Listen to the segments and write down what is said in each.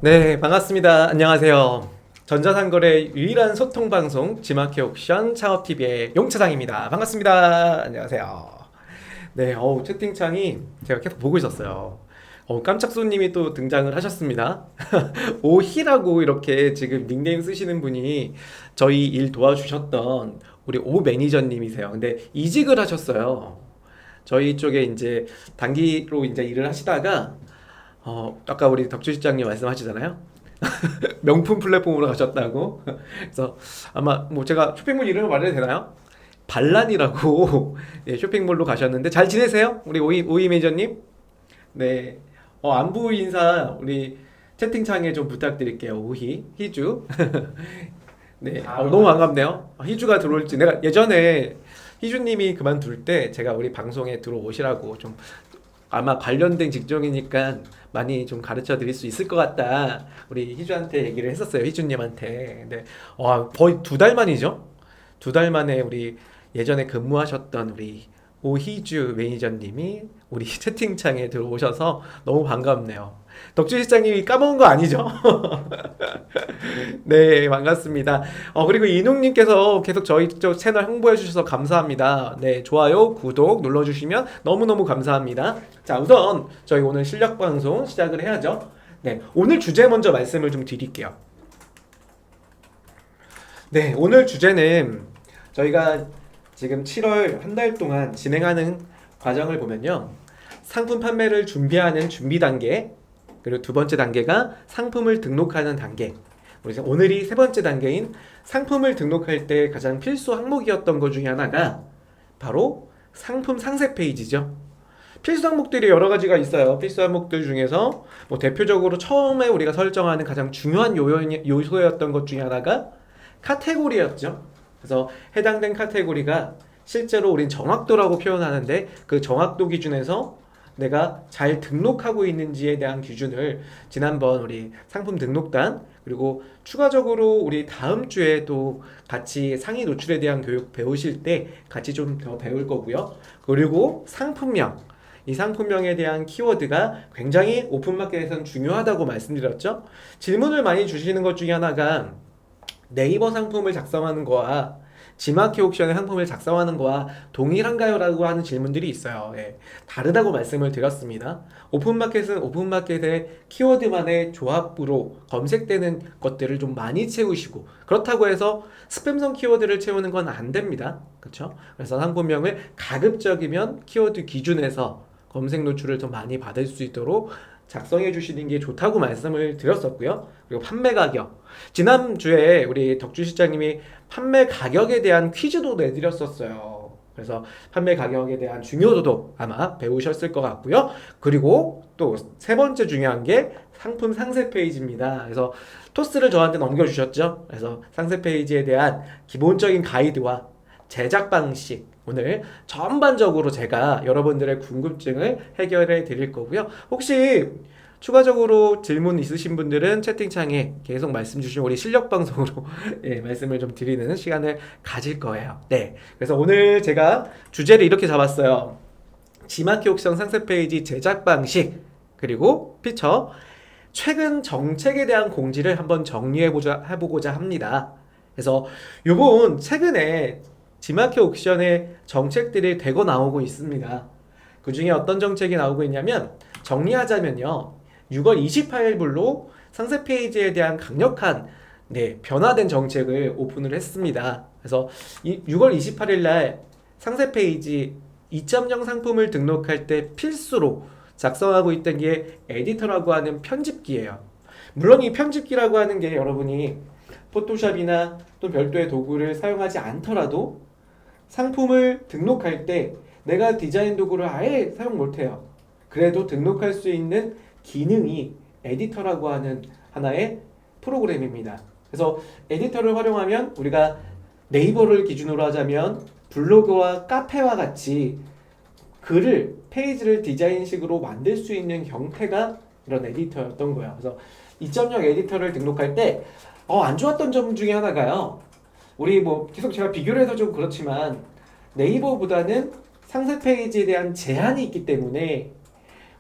네, 반갑습니다. 안녕하세요. 전자상거래 유일한 소통 방송 지마켓 옥션 창업TV의 용차장입니다. 반갑습니다. 안녕하세요. 네, 채팅창이 제가 계속 보고 있었어요. 깜짝 손님이 또 등장을 하셨습니다. 오희라고 이렇게 지금 닉네임 쓰시는 분이 저희 일 도와주셨던 우리 오 매니저님이세요. 근데 이직을 하셨어요. 저희 쪽에 이제 단기로 이제 일을 하시다가 아까 우리 덕주 실장님 말씀하시잖아요. 명품 플랫폼으로 가셨다고. 그래서 아마 뭐 제가 쇼핑몰 이름을 말해도 되나요? 반란이라고 네, 쇼핑몰로 가셨는데 잘 지내세요? 우리 오이 매니저님? 네. 안부 인사 우리 채팅창에 좀 부탁드릴게요. 희주. 네. 너무 반갑네요. 희주가 들어올지 내가 예전에 희주님이 그만둘 때 제가 우리 방송에 들어오시라고 좀 아마 관련된 직종이니까 많이 좀 가르쳐 드릴 수 있을 것 같다. 우리 희주한테 얘기를 했었어요. 희주님한테. 근데 거의 2달 만이죠? 2달 만에 우리 예전에 근무하셨던 우리 오희주 매니저님이 우리 채팅창에 들어오셔서 너무 반갑네요. 덕주 실장님이 까먹은 거 아니죠? 네, 반갑습니다. 그리고 이농님께서 계속 저희 쪽 채널 홍보해 주셔서 감사합니다. 네, 좋아요, 구독 눌러주시면 너무너무 감사합니다. 자, 우선 저희 오늘 실력 방송 시작을 해야죠. 네, 오늘 주제 먼저 말씀을 좀 드릴게요. 네, 오늘 주제는 저희가 지금 7월 한 달 동안 진행하는 과정을 보면요. 상품 판매를 준비하는 준비 단계, 그리고 두 번째 단계가 상품을 등록하는 단계. 오늘이 세 번째 단계인 상품을 등록할 때 가장 필수 항목이었던 것 중에 하나가 바로 상품 상세 페이지죠. 필수 항목들이 여러 가지가 있어요. 필수 항목들 중에서 뭐 대표적으로 처음에 우리가 설정하는 가장 중요한 요소였던 것 중에 하나가 카테고리였죠. 그래서 해당된 카테고리가 실제로 우린 정확도라고 표현하는데 그 정확도 기준에서 내가 잘 등록하고 있는지에 대한 기준을 지난번 우리 상품 등록단 그리고 추가적으로 우리 다음 주에 또 같이 상위 노출에 대한 교육 배우실 때 같이 좀 더 배울 거고요. 그리고 상품명, 이 상품명에 대한 키워드가 굉장히 오픈마켓에서는 중요하다고 말씀드렸죠. 질문을 많이 주시는 것 중에 하나가 네이버 상품을 작성하는 거와 지마켓 옥션의 상품을 작성하는 거와 동일한가요? 라고 하는 질문들이 있어요. 예, 다르다고 말씀을 드렸습니다. 오픈마켓은 오픈마켓의 키워드만의 조합으로 검색되는 것들을 좀 많이 채우시고 그렇다고 해서 스팸성 키워드를 채우는 건 안 됩니다. 그렇죠? 그래서 상품명을 가급적이면 키워드 기준에서 검색 노출을 더 많이 받을 수 있도록 작성해 주시는 게 좋다고 말씀을 드렸었고요. 그리고 판매 가격. 지난주에 우리 덕주 실장님이 판매 가격에 대한 퀴즈도 내드렸었어요. 그래서 판매 가격에 대한 중요도도 아마 배우셨을 것 같고요. 그리고 또 세 번째 중요한 게 상품 상세 페이지입니다. 그래서 토스를 저한테 넘겨주셨죠. 그래서 상세 페이지에 대한 기본적인 가이드와 제작 방식 오늘 전반적으로 제가 여러분들의 궁금증을 해결해 드릴 거고요. 혹시 추가적으로 질문 있으신 분들은 채팅창에 계속 말씀 주시면 우리 실력 방송으로 예, 말씀을 좀 드리는 시간을 가질 거예요. 네. 그래서 오늘 제가 주제를 이렇게 잡았어요. 지마켓 옥션 상세 페이지 제작 방식 그리고 피처 최근 정책에 대한 공지를 한번 해보고자 합니다. 그래서 요번 최근에 지마켓 옥션의 정책들이 되고 나오고 있습니다. 그 중에 어떤 정책이 나오고 있냐면 정리하자면요. 6월 28일불로 상세 페이지에 대한 강력한 변화된 정책을 오픈을 했습니다. 그래서 6월 28일 날 상세 페이지 2.0 상품을 등록할 때 필수로 작성하고 있던 게 에디터라고 하는 편집기예요. 물론 이 편집기라고 하는 게 여러분이 포토샵이나 또 별도의 도구를 사용하지 않더라도 상품을 등록할 때 내가 디자인 도구를 아예 사용 못해요. 그래도 등록할 수 있는 기능이 에디터라고 하는 하나의 프로그램입니다. 그래서 에디터를 활용하면 우리가 네이버를 기준으로 하자면 블로그와 카페와 같이 글을 페이지를 디자인식으로 만들 수 있는 형태가 이런 에디터였던 거예요. 그래서 2.0 에디터를 등록할 때 안 좋았던 점 중에 하나가요. 우리 뭐 계속 제가 비교를 해서 좀 그렇지만 네이버보다는 상세 페이지에 대한 제한이 있기 때문에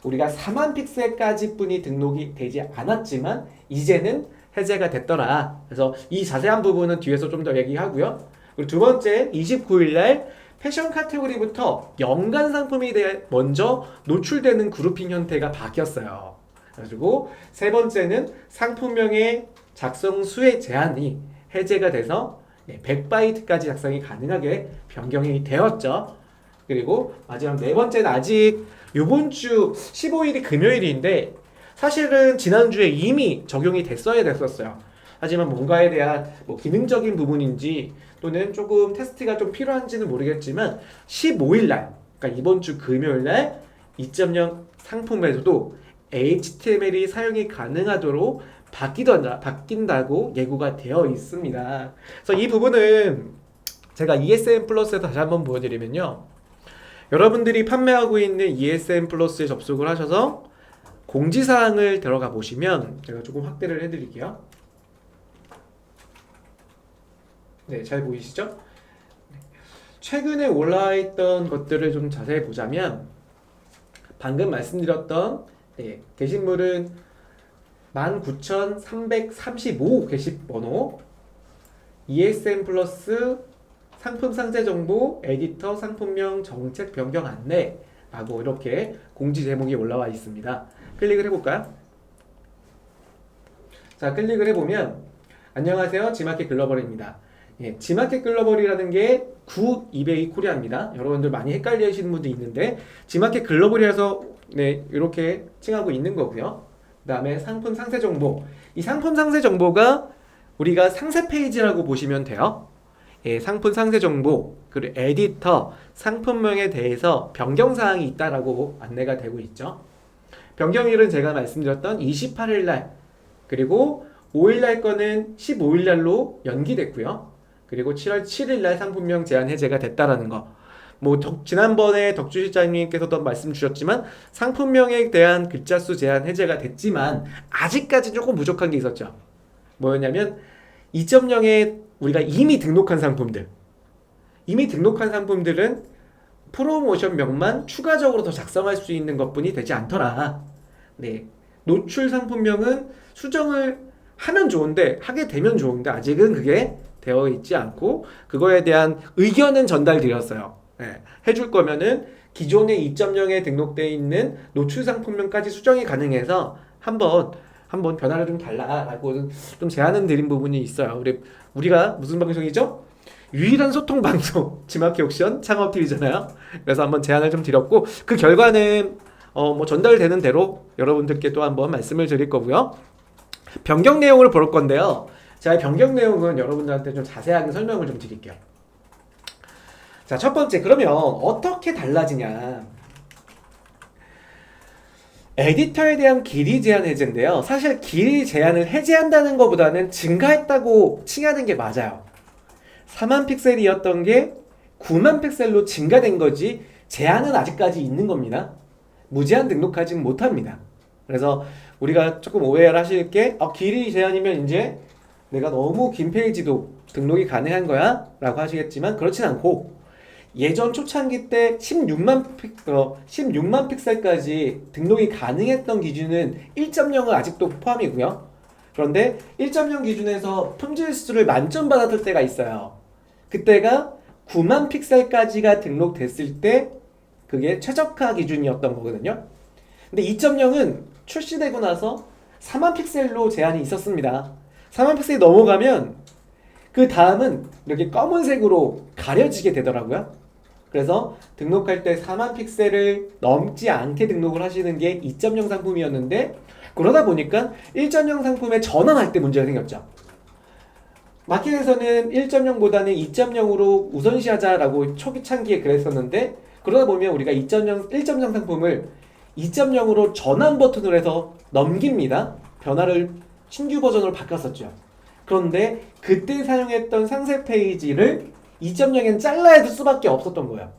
우리가 4만 픽셀까지 뿐이 등록이 되지 않았지만 이제는 해제가 됐더라. 그래서 이 자세한 부분은 뒤에서 좀 더 얘기하고요. 그리고 두 번째 29일 날 패션 카테고리부터 연간 상품이 먼저 노출되는 그룹핑 형태가 바뀌었어요. 그리고 세 번째는 상품명의 작성 수의 제한이 해제가 돼서 100바이트까지 작성이 가능하게 변경이 되었죠. 그리고 마지막 네 번째는 아직 이번 주 15일이 금요일인데 사실은 지난주에 이미 적용이 됐어야 됐었어요. 하지만 뭔가에 대한 기능적인 부분인지 또는 조금 테스트가 좀 필요한지는 모르겠지만 15일 날, 그러니까 이번 주 금요일 날 2.0 상품에서도 HTML이 사용이 가능하도록 바뀐다고 예고가 되어 있습니다. 그래서 이 부분은 제가 ESN 플러스에서 다시 한번 보여드리면요. 여러분들이 판매하고 있는 ESN 플러스에 접속을 하셔서 공지사항을 들어가 보시면 제가 조금 확대를 해드릴게요. 네, 잘 보이시죠? 최근에 올라있던 것들을 좀 자세히 보자면 방금 말씀드렸던 게시물은 19,335 게시번호, ESN 플러스 상품 상세 정보, 에디터 상품명 정책 변경 안내 라고 이렇게 공지 제목이 올라와 있습니다. 클릭을 해볼까요? 자, 클릭을 해보면 안녕하세요, 지마켓 글로벌입니다. 지마켓 글로벌이라는 게 구 이베이 코리아입니다. 여러분들 많이 헷갈려 하시는 분도 있는데 지마켓 글로벌이라서 이렇게 칭하고 있는 거고요. 그 다음에 상품 상세 정보, 이 상품 상세 정보가 우리가 상세 페이지라고 보시면 돼요. 상품 상세 정보, 그리고 에디터, 상품명에 대해서 변경사항이 있다라고 안내가 되고 있죠. 변경일은 제가 말씀드렸던 28일날, 그리고 5일날 거는 15일날로 연기됐고요. 그리고 7월 7일날 상품명 제한 해제가 됐다라는 거. 지난번에 덕주 실장님께서도 말씀 주셨지만 상품명에 대한 글자 수 제한 해제가 됐지만 아직까지 조금 부족한 게 있었죠. 뭐였냐면 2.0에 우리가 이미 등록한 상품들은 프로모션명만 추가적으로 더 작성할 수 있는 것뿐이 되지 않더라. 노출 상품명은 수정을 하면 좋은데, 하게 되면 좋은데 아직은 그게 되어 있지 않고 그거에 대한 의견은 전달드렸어요. 해줄 거면은 기존의 2.0에 등록되어 있는 노출 상품명까지 수정이 가능해서 한번 변화를 좀 달라라고 좀 제안은 드린 부분이 있어요. 우리가 무슨 방송이죠? 유일한 소통 방송 지마켓 옥션 창업TV잖아요. 그래서 한번 제안을 좀 드렸고 그 결과는 전달되는 대로 여러분들께 또 한번 말씀을 드릴 거고요. 변경 내용을 볼 건데요. 제가 변경 내용은 여러분들한테 좀 자세하게 설명을 좀 드릴게요. 자, 첫 번째, 그러면 어떻게 달라지냐? 에디터에 대한 길이 제한 해제인데요. 사실 길이 제한을 해제한다는 것보다는 증가했다고 칭하는 게 맞아요. 4만 픽셀이었던 게 9만 픽셀로 증가된 거지 제한은 아직까지 있는 겁니다. 무제한 등록하지는 못합니다. 그래서 우리가 조금 오해를 하실 게 길이 제한이면 이제 내가 너무 긴 페이지도 등록이 가능한 거야? 라고 하시겠지만 그렇진 않고 예전 초창기 때 16만 픽셀까지 등록이 가능했던 기준은 1.0은 아직도 포함이고요. 그런데 1.0 기준에서 품질 수를 만점 받았을 때가 있어요. 그때가 9만 픽셀까지가 등록됐을 때 그게 최적화 기준이었던 거거든요. 근데 2.0은 출시되고 나서 4만 픽셀로 제한이 있었습니다. 4만 픽셀이 넘어가면 그 다음은 이렇게 검은색으로 가려지게 되더라고요. 그래서 등록할 때 4만 픽셀을 넘지 않게 등록을 하시는 게 2.0 상품이었는데 그러다 보니까 1.0 상품에 전환할 때 문제가 생겼죠. 마켓에서는 1.0보다는 2.0으로 우선시하자라고 초기창기에 그랬었는데 그러다 보면 우리가 1.0 상품을 2.0으로 전환 버튼을 해서 넘깁니다. 변화를 신규 버전으로 바꿨었죠. 그런데 그때 사용했던 상세 페이지를 2.0엔 잘라야 될 수밖에 없었던 거예요.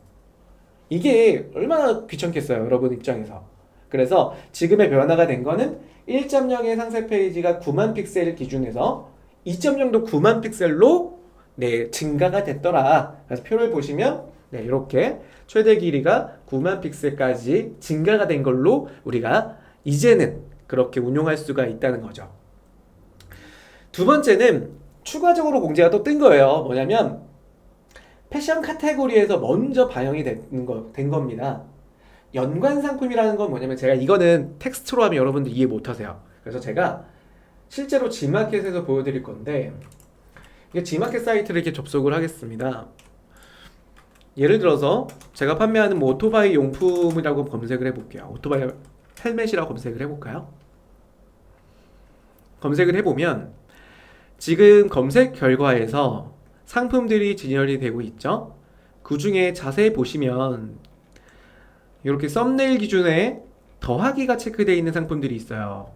이게 얼마나 귀찮겠어요, 여러분 입장에서. 그래서 지금의 변화가 된 거는 1.0의 상세 페이지가 9만 픽셀 기준에서 2.0도 9만 픽셀로 증가가 됐더라. 그래서 표를 보시면 네, 이렇게 최대 길이가 9만 픽셀까지 증가가 된 걸로 우리가 이제는 그렇게 운용할 수가 있다는 거죠. 두 번째는 추가적으로 공지가 또 뜬 거예요. 뭐냐면 패션 카테고리에서 먼저 반영이 된 겁니다. 연관 상품이라는 건 뭐냐면 제가 이거는 텍스트로 하면 여러분들 이해 못 하세요. 그래서 제가 실제로 지마켓에서 보여드릴 건데 이게 지마켓 사이트를 이렇게 접속을 하겠습니다. 예를 들어서 제가 판매하는 뭐 오토바이 용품이라고 검색을 해볼게요. 오토바이 헬멧이라고 검색을 해볼까요? 검색을 해보면 지금 검색 결과에서 상품들이 진열이 되고 있죠. 그 중에 자세히 보시면 이렇게 썸네일 기준에 더하기가 체크되어 있는 상품들이 있어요.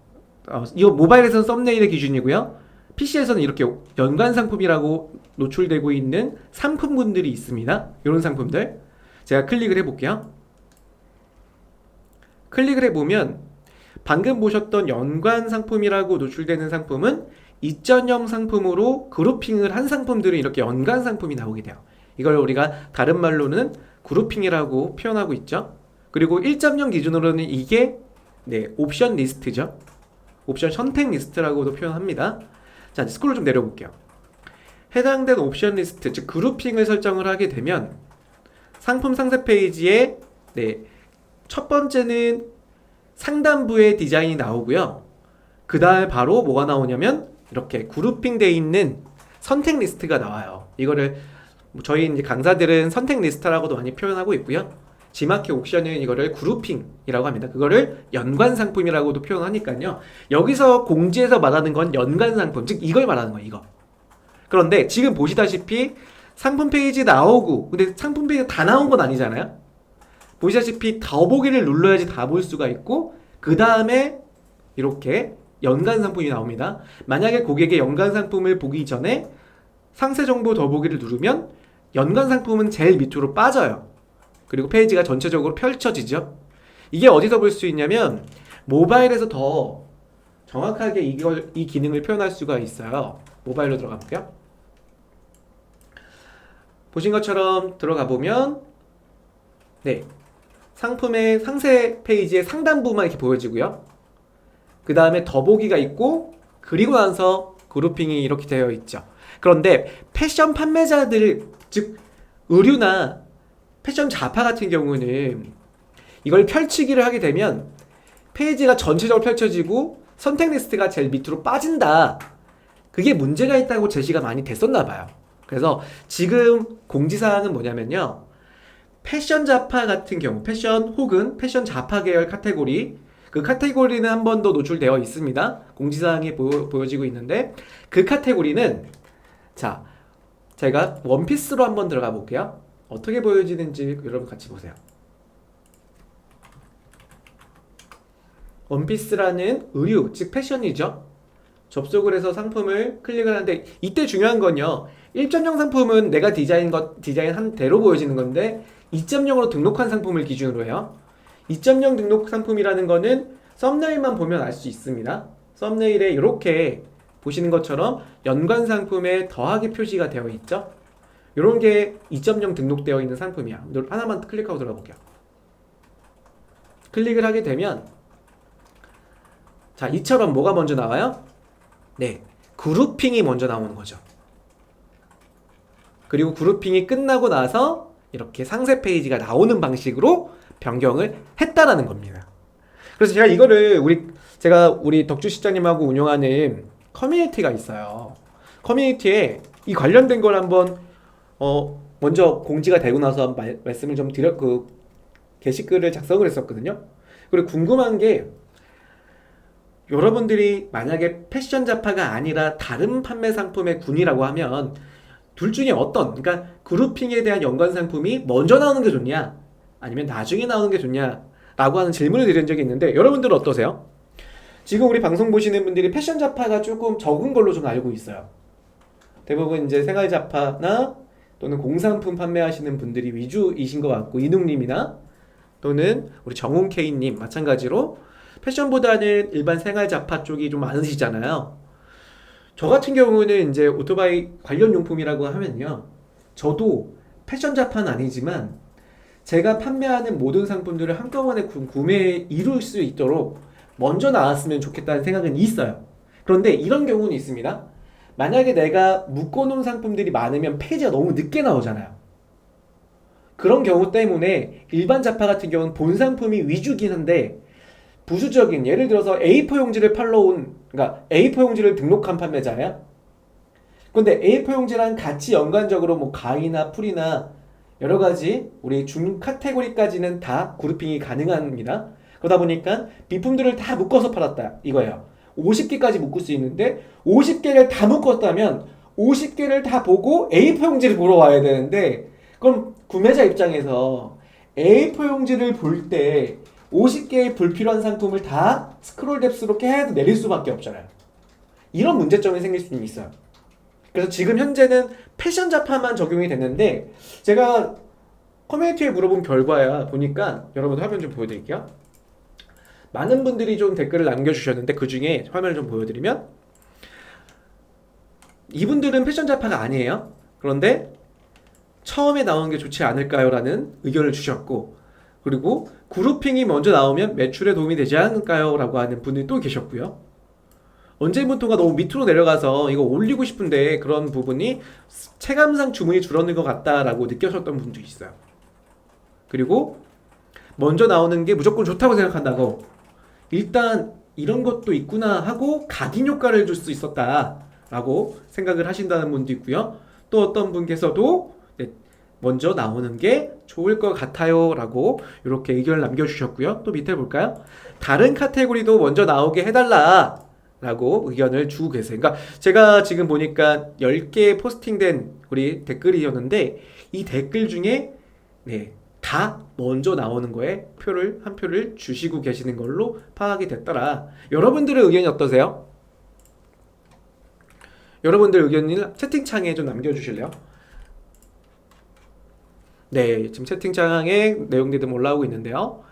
이거 모바일에서는 썸네일의 기준이고요. PC에서는 이렇게 연관 상품이라고 노출되고 있는 상품군들이 있습니다. 이런 상품들 제가 클릭을 해볼게요. 클릭을 해보면 방금 보셨던 연관 상품이라고 노출되는 상품은 2.0 상품으로 그룹핑을 한 상품들은 이렇게 연관 상품이 나오게 돼요. 이걸 우리가 다른 말로는 그룹핑이라고 표현하고 있죠. 그리고 1.0 기준으로는 이게 옵션 리스트죠. 옵션 선택 리스트라고도 표현합니다. 자, 스크롤 좀 내려볼게요. 해당된 옵션 리스트, 즉 그룹핑을 설정을 하게 되면 상품 상세 페이지에 첫 번째는 상단부의 디자인이 나오고요. 그 다음에 바로 뭐가 나오냐면 이렇게 그룹핑 되어 있는 선택 리스트가 나와요. 이거를 저희 이제 강사들은 선택 리스트라고도 많이 표현하고 있고요. 지마켓 옥션은 이거를 그룹핑이라고 합니다. 그거를 연관 상품이라고도 표현하니까요. 여기서 공지에서 말하는 건 연관 상품, 즉 이걸 말하는 거예요. 이거. 그런데 지금 보시다시피 상품 페이지 나오고, 근데 상품 페이지가 다 나온 건 아니잖아요. 보시다시피 더보기를 눌러야지 다 볼 수가 있고, 그 다음에 이렇게 연관 상품이 나옵니다. 만약에 고객의 연관 상품을 보기 전에 상세 정보 더보기를 누르면 연관 상품은 제일 밑으로 빠져요. 그리고 페이지가 전체적으로 펼쳐지죠. 이게 어디서 볼 수 있냐면 모바일에서 더 정확하게 이 기능을 표현할 수가 있어요. 모바일로 들어가 볼게요. 보신 것처럼 들어가 보면 상품의 상세 페이지의 상단부만 이렇게 보여지고요. 그 다음에 더보기가 있고, 그리고 나서 그룹핑이 이렇게 되어 있죠. 그런데 패션 판매자들, 즉 의류나 패션 잡화 같은 경우는 이걸 펼치기를 하게 되면 페이지가 전체적으로 펼쳐지고 선택 리스트가 제일 밑으로 빠진다. 그게 문제가 있다고 제시가 많이 됐었나 봐요. 그래서 지금 공지사항은 뭐냐면요, 패션 잡화 같은 경우, 패션 혹은 패션 잡화 계열 카테고리, 그 카테고리는 한 번 더 노출되어 있습니다. 공지사항이 보여지고 있는데 그 카테고리는, 자, 제가 원피스로 한번 들어가 볼게요. 어떻게 보여지는지 여러분 같이 보세요. 원피스라는 의류, 즉 패션이죠. 접속을 해서 상품을 클릭을 하는데 이때 중요한 건요, 1.0 상품은 내가 디자인한 대로 보여지는 건데 2.0으로 등록한 상품을 기준으로 해요. 2.0 등록 상품이라는 거는 썸네일만 보면 알 수 있습니다. 썸네일에 이렇게 보시는 것처럼 연관 상품에 더하기 표시가 되어 있죠. 이런 게 2.0 등록되어 있는 상품이야. 하나만 클릭하고 들어가 볼게요. 클릭을 하게 되면 자, 이처럼 뭐가 먼저 나와요? 그룹핑이 먼저 나오는 거죠. 그리고 그룹핑이 끝나고 나서 이렇게 상세 페이지가 나오는 방식으로 변경을 했다라는 겁니다. 그래서 제가 이거를 우리 덕주 실장님하고 운영하는 커뮤니티가 있어요. 커뮤니티에 이 관련된 걸 한번 먼저 공지가 되고 나서 말씀을 좀 게시글을 작성을 했었거든요. 그리고 궁금한 게, 여러분들이 만약에 패션 잡화가 아니라 다른 판매 상품의 군이라고 하면 둘 중에 그러니까 그룹핑에 대한 연관 상품이 먼저 나오는 게 좋냐, 아니면 나중에 나오는 게 좋냐 라고 하는 질문을 드린 적이 있는데, 여러분들은 어떠세요? 지금 우리 방송 보시는 분들이 패션 잡화가 조금 적은 걸로 좀 알고 있어요. 대부분 이제 생활 잡화나 또는 공산품 판매하시는 분들이 위주이신 것 같고, 이능님이나 또는 우리 정훈케이님 마찬가지로 패션보다는 일반 생활 잡화 쪽이 좀 많으시잖아요. 저 같은 경우는 이제 오토바이 관련 용품이라고 하면요, 저도 패션 자파는 아니지만 제가 판매하는 모든 상품들을 한꺼번에 구매에 이룰 수 있도록 먼저 나왔으면 좋겠다는 생각은 있어요. 그런데 이런 경우는 있습니다. 만약에 내가 묶어놓은 상품들이 많으면 페이지가 너무 늦게 나오잖아요. 그런 경우 때문에 일반 자파 같은 경우는 본 상품이 위주긴 한데 부수적인, 예를 들어서 A4 용지를 그러니까 A4 용지를 등록한 판매자야. 근데 A4 용지랑 같이 연관적으로 뭐 가위나 풀이나 여러 가지 우리 중 카테고리까지는 다 그룹핑이 가능합니다. 그러다 보니까 비품들을 다 묶어서 팔았다 이거예요. 50개까지 묶을 수 있는데 50개를 다 묶었다면 50개를 다 보고 A4 용지를 보러 와야 되는데, 그럼 구매자 입장에서 A4 용지를 볼 때 50개의 불필요한 상품을 다 스크롤 뎁스로 계속 내릴 수밖에 없잖아요. 이런 문제점이 생길 수는 있어요. 그래서 지금 현재는 패션 자파만 적용이 됐는데, 제가 커뮤니티에 물어본 결과야 보니까 여러분 화면 좀 보여드릴게요. 많은 분들이 좀 댓글을 남겨주셨는데 그 중에 화면을 좀 보여드리면, 이분들은 패션 자파가 아니에요. 그런데 처음에 나오는 게 좋지 않을까요? 라는 의견을 주셨고, 그리고 그룹핑이 먼저 나오면 매출에 도움이 되지 않을까요? 라고 하는 분들이 또 계셨고요. 언제부턴가 너무 밑으로 내려가서 이거 올리고 싶은데 그런 부분이 체감상 주문이 줄어든 것 같다라고 느껴졌던 분도 있어요. 그리고 먼저 나오는 게 무조건 좋다고 생각한다고, 일단 이런 것도 있구나 하고 각인 효과를 줄 수 있었다라고 생각을 하신다는 분도 있고요. 또 어떤 분께서도 먼저 나오는 게 좋을 것 같아요 라고 이렇게 의견을 남겨주셨고요. 또 밑에 볼까요? 다른 카테고리도 먼저 나오게 해달라 라고 의견을 주고 계세요. 그러니까 제가 지금 보니까 10개 포스팅된 우리 댓글이었는데 이 댓글 중에 다 먼저 나오는 거에 한 표를 주시고 계시는 걸로 파악이 됐더라. 여러분들의 의견이 어떠세요? 여러분들 의견을 채팅창에 좀 남겨주실래요? 네, 지금 채팅창에 내용들이 올라오고 있는데요.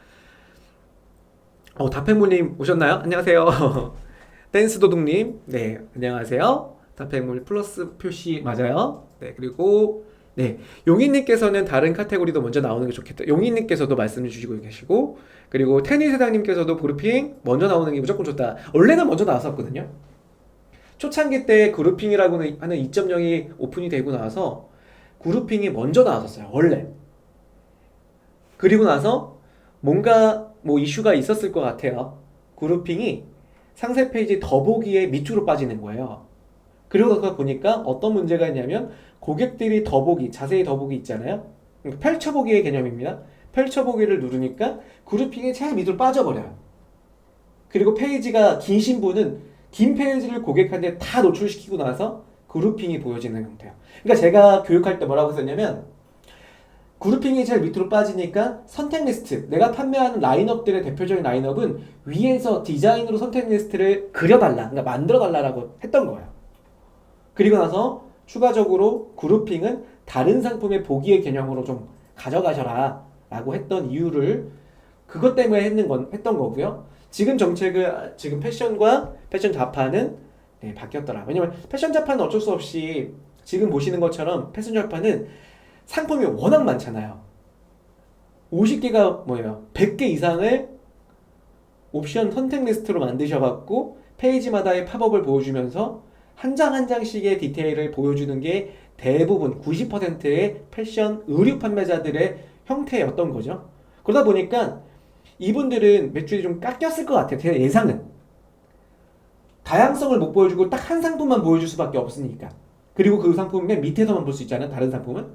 다팽물님 오셨나요? 안녕하세요. 댄스도둑님, 네, 안녕하세요. 다팽물 플러스 표시 맞아요. 네, 그리고 용인님께서는 다른 카테고리도 먼저 나오는 게 좋겠다. 용인님께서도 말씀해 주시고 계시고, 그리고 테니세상님께서도 그룹핑 먼저 나오는 게 무조건 좋다. 원래는 먼저 나왔었거든요. 초창기 때 그룹핑이라고 하는 2.0이 오픈이 되고 나서 그룹핑이 먼저 나왔었어요, 원래. 그리고 나서 뭔가 이슈가 있었을 것 같아요. 그룹핑이 상세 페이지 더보기에 밑으로 빠지는 거예요. 그러다 보니까 어떤 문제가 있냐면 고객들이 자세히 더보기 있잖아요. 펼쳐보기의 개념입니다. 펼쳐보기를 누르니까 그룹핑이 제일 밑으로 빠져버려요. 그리고 페이지가 기신 분은 긴 페이지를 고객한테 다 노출시키고 나서 그룹핑이 보여지는 형태예요. 그러니까 제가 교육할 때 뭐라고 했었냐면, 그룹핑이 제일 밑으로 빠지니까 선택 리스트, 내가 판매하는 라인업들의 대표적인 라인업은 위에서 디자인으로 선택 리스트를 그려달라, 그러니까 만들어달라고 했던 거예요. 그리고 나서 추가적으로 그룹핑은 다른 상품의 보기의 개념으로 좀 가져가셔라 라고 했던 이유를 그것 때문에 했던 거고요. 지금 정책은 지금 패션과 패션 자파는 바뀌었더라. 왜냐면 패션 자파는 어쩔 수 없이 지금 보시는 것처럼 패션 자파는 상품이 워낙 많잖아요. 50개가 100개 이상을 옵션 선택 리스트로 만드셔갖고 페이지마다의 팝업을 보여주면서 한 장 한 장씩의 디테일을 보여주는 게 대부분 90%의 패션 의류 판매자들의 형태였던 거죠. 그러다 보니까 이분들은 매출이 좀 깎였을 것 같아요. 제 예상은. 다양성을 못 보여주고 딱 한 상품만 보여줄 수밖에 없으니까. 그리고 그 상품 맨 밑에서만 볼 수 있잖아요, 다른 상품은.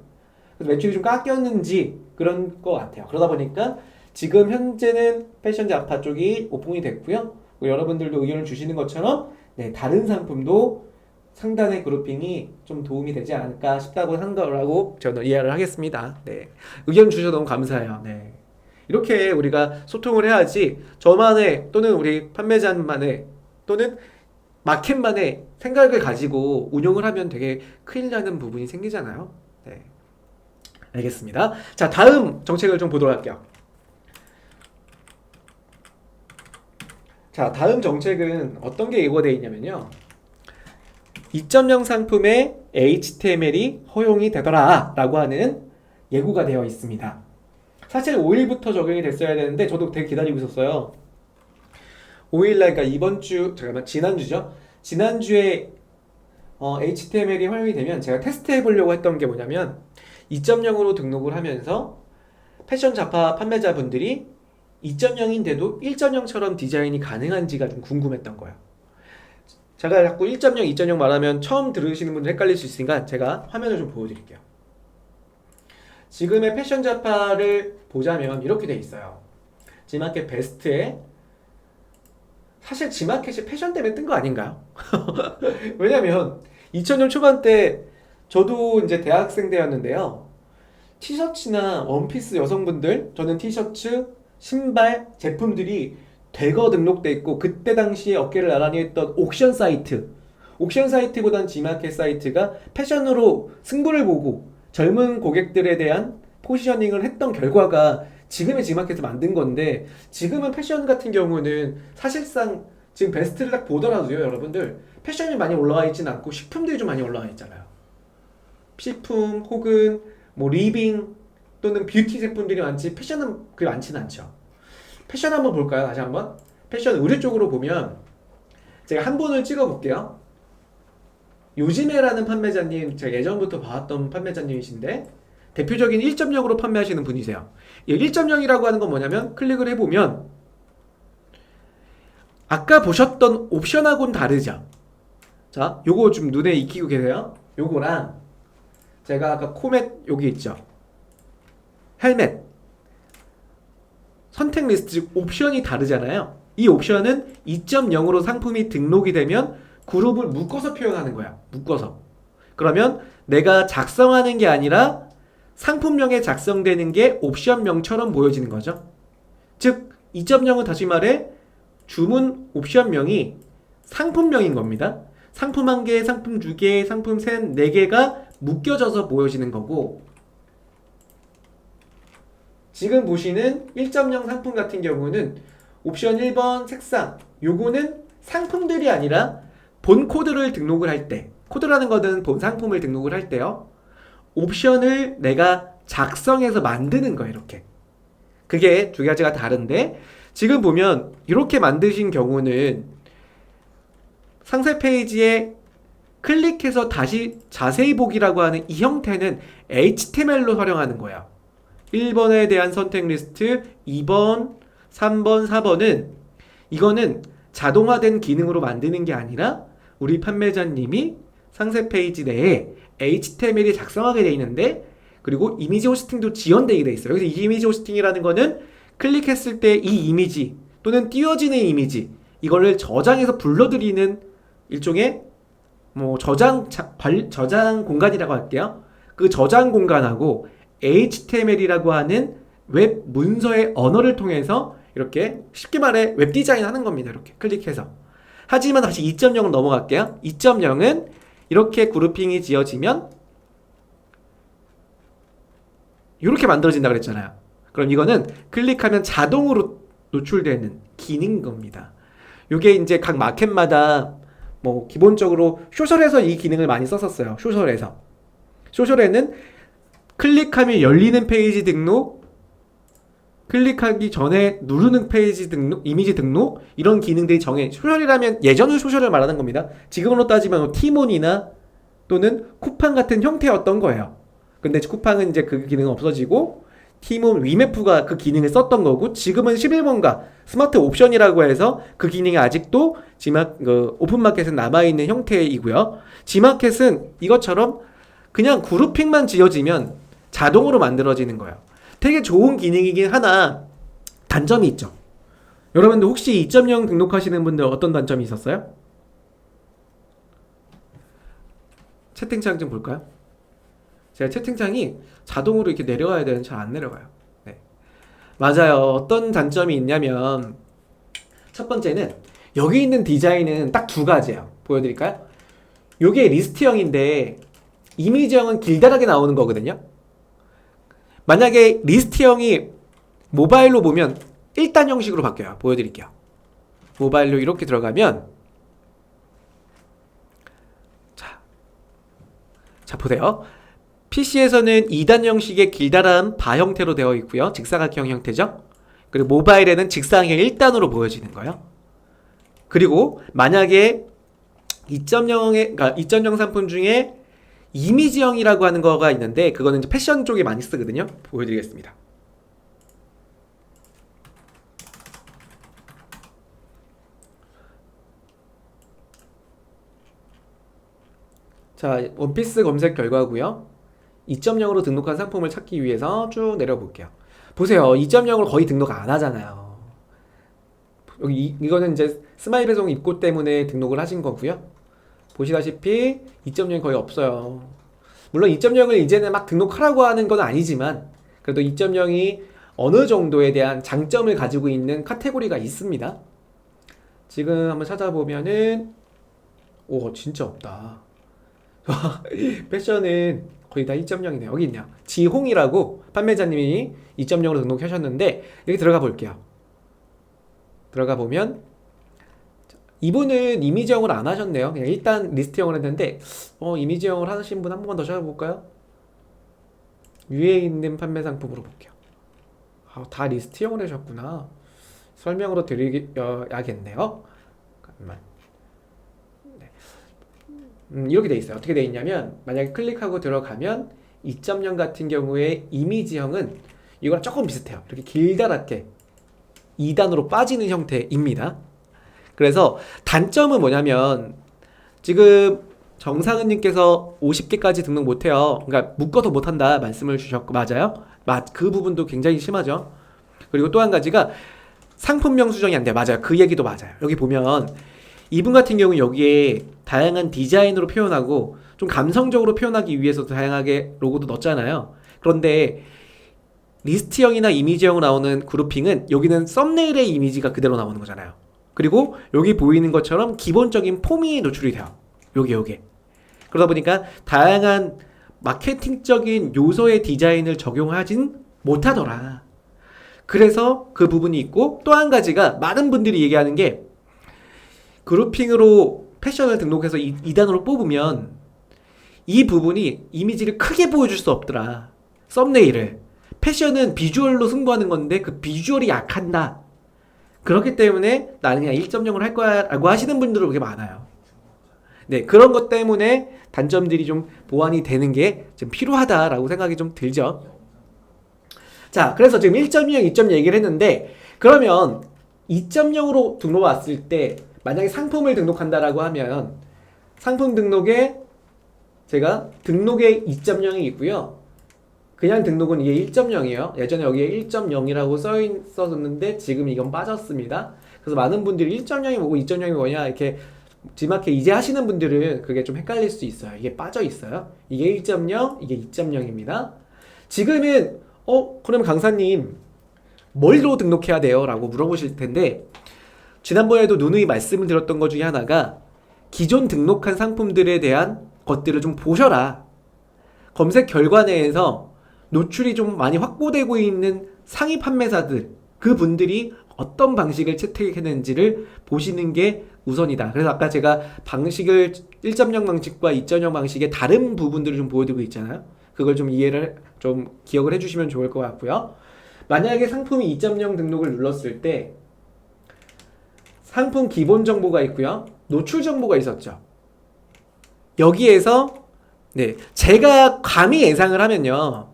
그래서 매출이 좀 깎였는지 그런 것 같아요. 그러다 보니까 지금 현재는 패션 자파 쪽이 오픈이 됐고요. 여러분들도 의견을 주시는 것처럼 다른 상품도 상단의 그룹핑이 좀 도움이 되지 않을까 싶다고 한 거라고 저는 이해를 하겠습니다. 의견 주셔서 너무 감사해요. 이렇게 우리가 소통을 해야지 저만의 또는 우리 판매자만의 또는 마켓만의 생각을 가지고 운영을 하면 되게 큰일 나는 부분이 생기잖아요. 알겠습니다. 자, 다음 정책을 좀 보도록 할게요. 자, 다음 정책은 어떤 게 예고되어 있냐면요. 2.0 상품에 HTML이 허용이 되더라 라고 하는 예고가 되어 있습니다. 사실 5일부터 적용이 됐어야 되는데 저도 되게 기다리고 있었어요. 5일날, 그러니까 이번 주, 잠깐만, 지난주죠? 지난주에 HTML이 활용이 되면 제가 테스트 해보려고 했던 게 뭐냐면 2.0으로 등록을 하면서 패션 잡화 판매자분들이 2.0인데도 1.0처럼 디자인이 가능한지가 좀 궁금했던 거예요. 제가 자꾸 1.0, 2.0 말하면 처음 들으시는 분들 헷갈릴 수 있으니까 제가 화면을 좀 보여드릴게요. 지금의 패션 잡화를 보자면 이렇게 돼 있어요. 지마켓 베스트에, 사실 지마켓이 패션 때문에 뜬 거 아닌가요? 왜냐면 2000년 초반 때 저도 이제 대학생 때였는데요. 티셔츠나 원피스 여성분들, 저는 티셔츠, 신발, 제품들이 대거 등록돼 있고, 그때 당시에 어깨를 나란히 했던 옥션 사이트보단 지마켓 사이트가 패션으로 승부를 보고 젊은 고객들에 대한 포지셔닝을 했던 결과가 지금의 지마켓을 만든 건데, 지금은 패션 같은 경우는 사실상 지금 베스트를 딱 보더라도요, 여러분들 패션이 많이 올라와 있진 않고 식품들이 좀 많이 올라와 있잖아요. 식품 혹은 뭐 리빙 또는 뷰티 제품들이 많지, 패션은 그리 많지는 않죠. 패션 한번 볼까요? 다시 한번. 패션 의류 쪽으로 보면 제가 한 분을 찍어 볼게요. 요지메라는 판매자님, 제가 예전부터 봐왔던 판매자님이신데 대표적인 1.0으로 판매하시는 분이세요. 이 1.0이라고 하는 건 뭐냐면, 클릭을 해보면 아까 보셨던 옵션하고는 다르죠. 자, 요거 좀 눈에 익히고 계세요. 요거랑 제가 아까 코멧 여기 있죠. 헬멧 선택 리스트 옵션이 다르잖아요. 이 옵션은 2.0으로 상품이 등록이 되면 그룹을 묶어서 표현하는 거야. 묶어서. 그러면 내가 작성하는 게 아니라 상품명에 작성되는 게 옵션명처럼 보여지는 거죠. 즉 2.0은 다시 말해 주문 옵션명이 상품명인 겁니다. 상품 1개, 상품 2개, 상품 3, 4개가 묶여져서 보여지는 거고, 지금 보시는 1.0 상품 같은 경우는 옵션 1번 색상, 요거는 상품들이 아니라 본 코드를 등록을 할 때, 코드라는 거는 본 상품을 등록을 할 때요, 옵션을 내가 작성해서 만드는 거예요. 이렇게. 그게 두 가지가 다른데, 지금 보면 이렇게 만드신 경우는 상세 페이지에 클릭해서 다시 자세히 보기라고 하는 이 형태는 HTML로 활용하는 거야. 1번에 대한 선택 리스트, 2번, 3번, 4번은 이거는 자동화된 기능으로 만드는 게 아니라 우리 판매자님이 상세 페이지 내에 HTML이 작성하게 돼 있는데, 그리고 이미지 호스팅도 지원되게 돼 있어요. 그래서 이 이미지 호스팅이라는 거는 클릭했을 때 이 이미지 또는 띄워지는 이미지, 이거를 저장해서 불러들이는 일종의 뭐 저장 공간이라고 할게요. 그 저장 공간하고 HTML이라고 하는 웹 문서의 언어를 통해서 이렇게 쉽게 말해 웹 디자인 하는 겁니다. 이렇게 클릭해서. 하지만 다시 2.0으로 넘어갈게요. 2.0은 이렇게 그룹핑이 지어지면 이렇게 만들어진다 그랬잖아요. 그럼 이거는 클릭하면 자동으로 노출되는 기능인 겁니다. 이게 이제 각 마켓마다 뭐 기본적으로 쇼셜에서 이 기능을 많이 썼었어요. 쇼셜에는 클릭하면 열리는 페이지 등록, 클릭하기 전에 누르는 페이지 등록, 이미지 등록, 이런 기능들이 쇼셜이라면 예전의 쇼셜을 말하는 겁니다. 지금으로 따지면 티몬이나 또는 쿠팡 같은 형태였던 거예요. 근데 쿠팡은 이제 그 기능은 없어지고 티몬 위메프가 그 기능을 썼던 거고, 지금은 11번가 스마트 옵션이라고 해서 그 기능이 아직도 오픈마켓에 남아있는 형태이고요. 지마켓은 이것처럼 그냥 그룹핑만 지어지면 자동으로 만들어지는 거예요. 되게 좋은 기능이긴 하나 단점이 있죠. 여러분들 혹시 2.0 등록하시는 분들 어떤 단점이 있었어요? 채팅창 좀 볼까요? 제가 채팅창이 자동으로 이렇게 내려가야 되는데 잘 안 내려가요. 네. 맞아요. 어떤 단점이 있냐면, 첫 번째는 여기 있는 디자인은 딱 두 가지예요. 보여드릴까요? 요게 리스트형인데 이미지형은 길다랗게 나오는 거거든요. 만약에 리스트형이 모바일로 보면 1단 형식으로 바뀌어요. 보여드릴게요. 모바일로 이렇게 들어가면, 자 보세요. PC에서는 2단 형식의 길다란 바 형태로 되어 있고요. 직사각형 형태죠. 그리고 모바일에는 직사각형 1단으로 보여지는 거예요. 그리고 만약에 2.0 상품 중에 이미지형이라고 하는 거가 있는데 그거는 이제 패션 쪽에 많이 쓰거든요. 보여드리겠습니다. 자, 원피스 검색 결과고요. 2.0으로 등록한 상품을 찾기 위해서 쭉 내려볼게요. 보세요. 2.0으로 거의 등록 안 하잖아요. 여기 이거는 이제 스마일 배송 입고 때문에 등록을 하신 거고요. 보시다시피 2.0이 거의 없어요. 물론 2.0을 이제는 막 등록하라고 하는 건 아니지만 그래도 2.0이 어느 정도에 대한 장점을 가지고 있는 카테고리가 있습니다. 지금 한번 찾아보면은 오 진짜 없다. 패션은 거의 다 1.0이네요. 여기 있네요. 지홍이라고 판매자님이 2.0으로 등록하셨는데 여기 들어가 볼게요. 들어가 보면 이분은 이미지형을 안 하셨네요. 그냥 일단 리스트형을 했는데 이미지형을 하신 분 한 번만 더 찾아볼까요? 위에 있는 판매 상품으로 볼게요. 다 리스트형을 하셨구나. 설명으로 드려야겠네요. 잠깐만. 이렇게 돼 있어요. 어떻게 돼 있냐면 만약에 클릭하고 들어가면 2.0 같은 경우에 이미지형은 이거랑 조금 비슷해요. 이렇게 길다랗게 2단으로 빠지는 형태입니다. 그래서 단점은 뭐냐면 지금 정상은님께서 50개까지 등록 못해요. 그러니까 묶어서 못한다 말씀을 주셨고 맞아요? 그 부분도 굉장히 심하죠. 그리고 또 한 가지가 상품명 수정이 안 돼요. 맞아요. 그 얘기도 맞아요. 여기 보면 이분 같은 경우 여기에 다양한 디자인으로 표현하고 좀 감성적으로 표현하기 위해서 다양하게 로고도 넣었잖아요. 그런데 리스트형이나 이미지형으로 나오는 그룹핑은 여기는 썸네일의 이미지가 그대로 나오는 거잖아요. 그리고 여기 보이는 것처럼 기본적인 폼이 노출이 돼요. 요게. 그러다 보니까 다양한 마케팅적인 요소의 디자인을 적용하진 못하더라. 그래서 그 부분이 있고 또 한 가지가 많은 분들이 얘기하는 게 그룹핑으로 패션을 등록해서 2단으로 뽑으면 이 부분이 이미지를 크게 보여줄 수 없더라. 썸네일을. 패션은 비주얼로 승부하는 건데 그 비주얼이 약한다. 그렇기 때문에 나는 그냥 1.0을 할 거야 라고 하시는 분들은 그렇게 많아요. 네, 그런 것 때문에 단점들이 좀 보완이 되는 게 좀 필요하다라고 생각이 좀 들죠. 자, 그래서 지금 1.0, 2.0 얘기를 했는데 그러면 2.0으로 등록 왔을 때 만약에 상품을 등록한다라고 하면 상품 등록에 제가 등록에 2.0이 있고요. 그냥 등록은 이게 1.0이에요. 예전에 여기에 1.0이라고 써있었는데 지금 이건 빠졌습니다. 그래서 많은 분들이 1.0이 뭐고 2.0이 뭐냐 이렇게 지막해 이제 하시는 분들은 그게 좀 헷갈릴 수 있어요. 이게 빠져 있어요. 이게 1.0, 이게 2.0입니다. 지금은 그럼 강사님 뭘로 등록해야 돼요? 라고 물어보실 텐데 지난번에도 누누이 말씀을 드렸던 것 중에 하나가 기존 등록한 상품들에 대한 것들을 좀 보셔라. 검색 결과 내에서 노출이 좀 많이 확보되고 있는 상위 판매사들 그 분들이 어떤 방식을 채택했는지를 보시는 게 우선이다. 그래서 아까 제가 방식을 1.0 방식과 2.0 방식의 다른 부분들을 좀 보여드리고 있잖아요. 그걸 좀 이해를 좀 기억을 해주시면 좋을 것 같고요. 만약에 상품이 2.0 등록을 눌렀을 때 상품 기본 정보가 있고요. 노출 정보가 있었죠. 여기에서 제가 감히 예상을 하면요.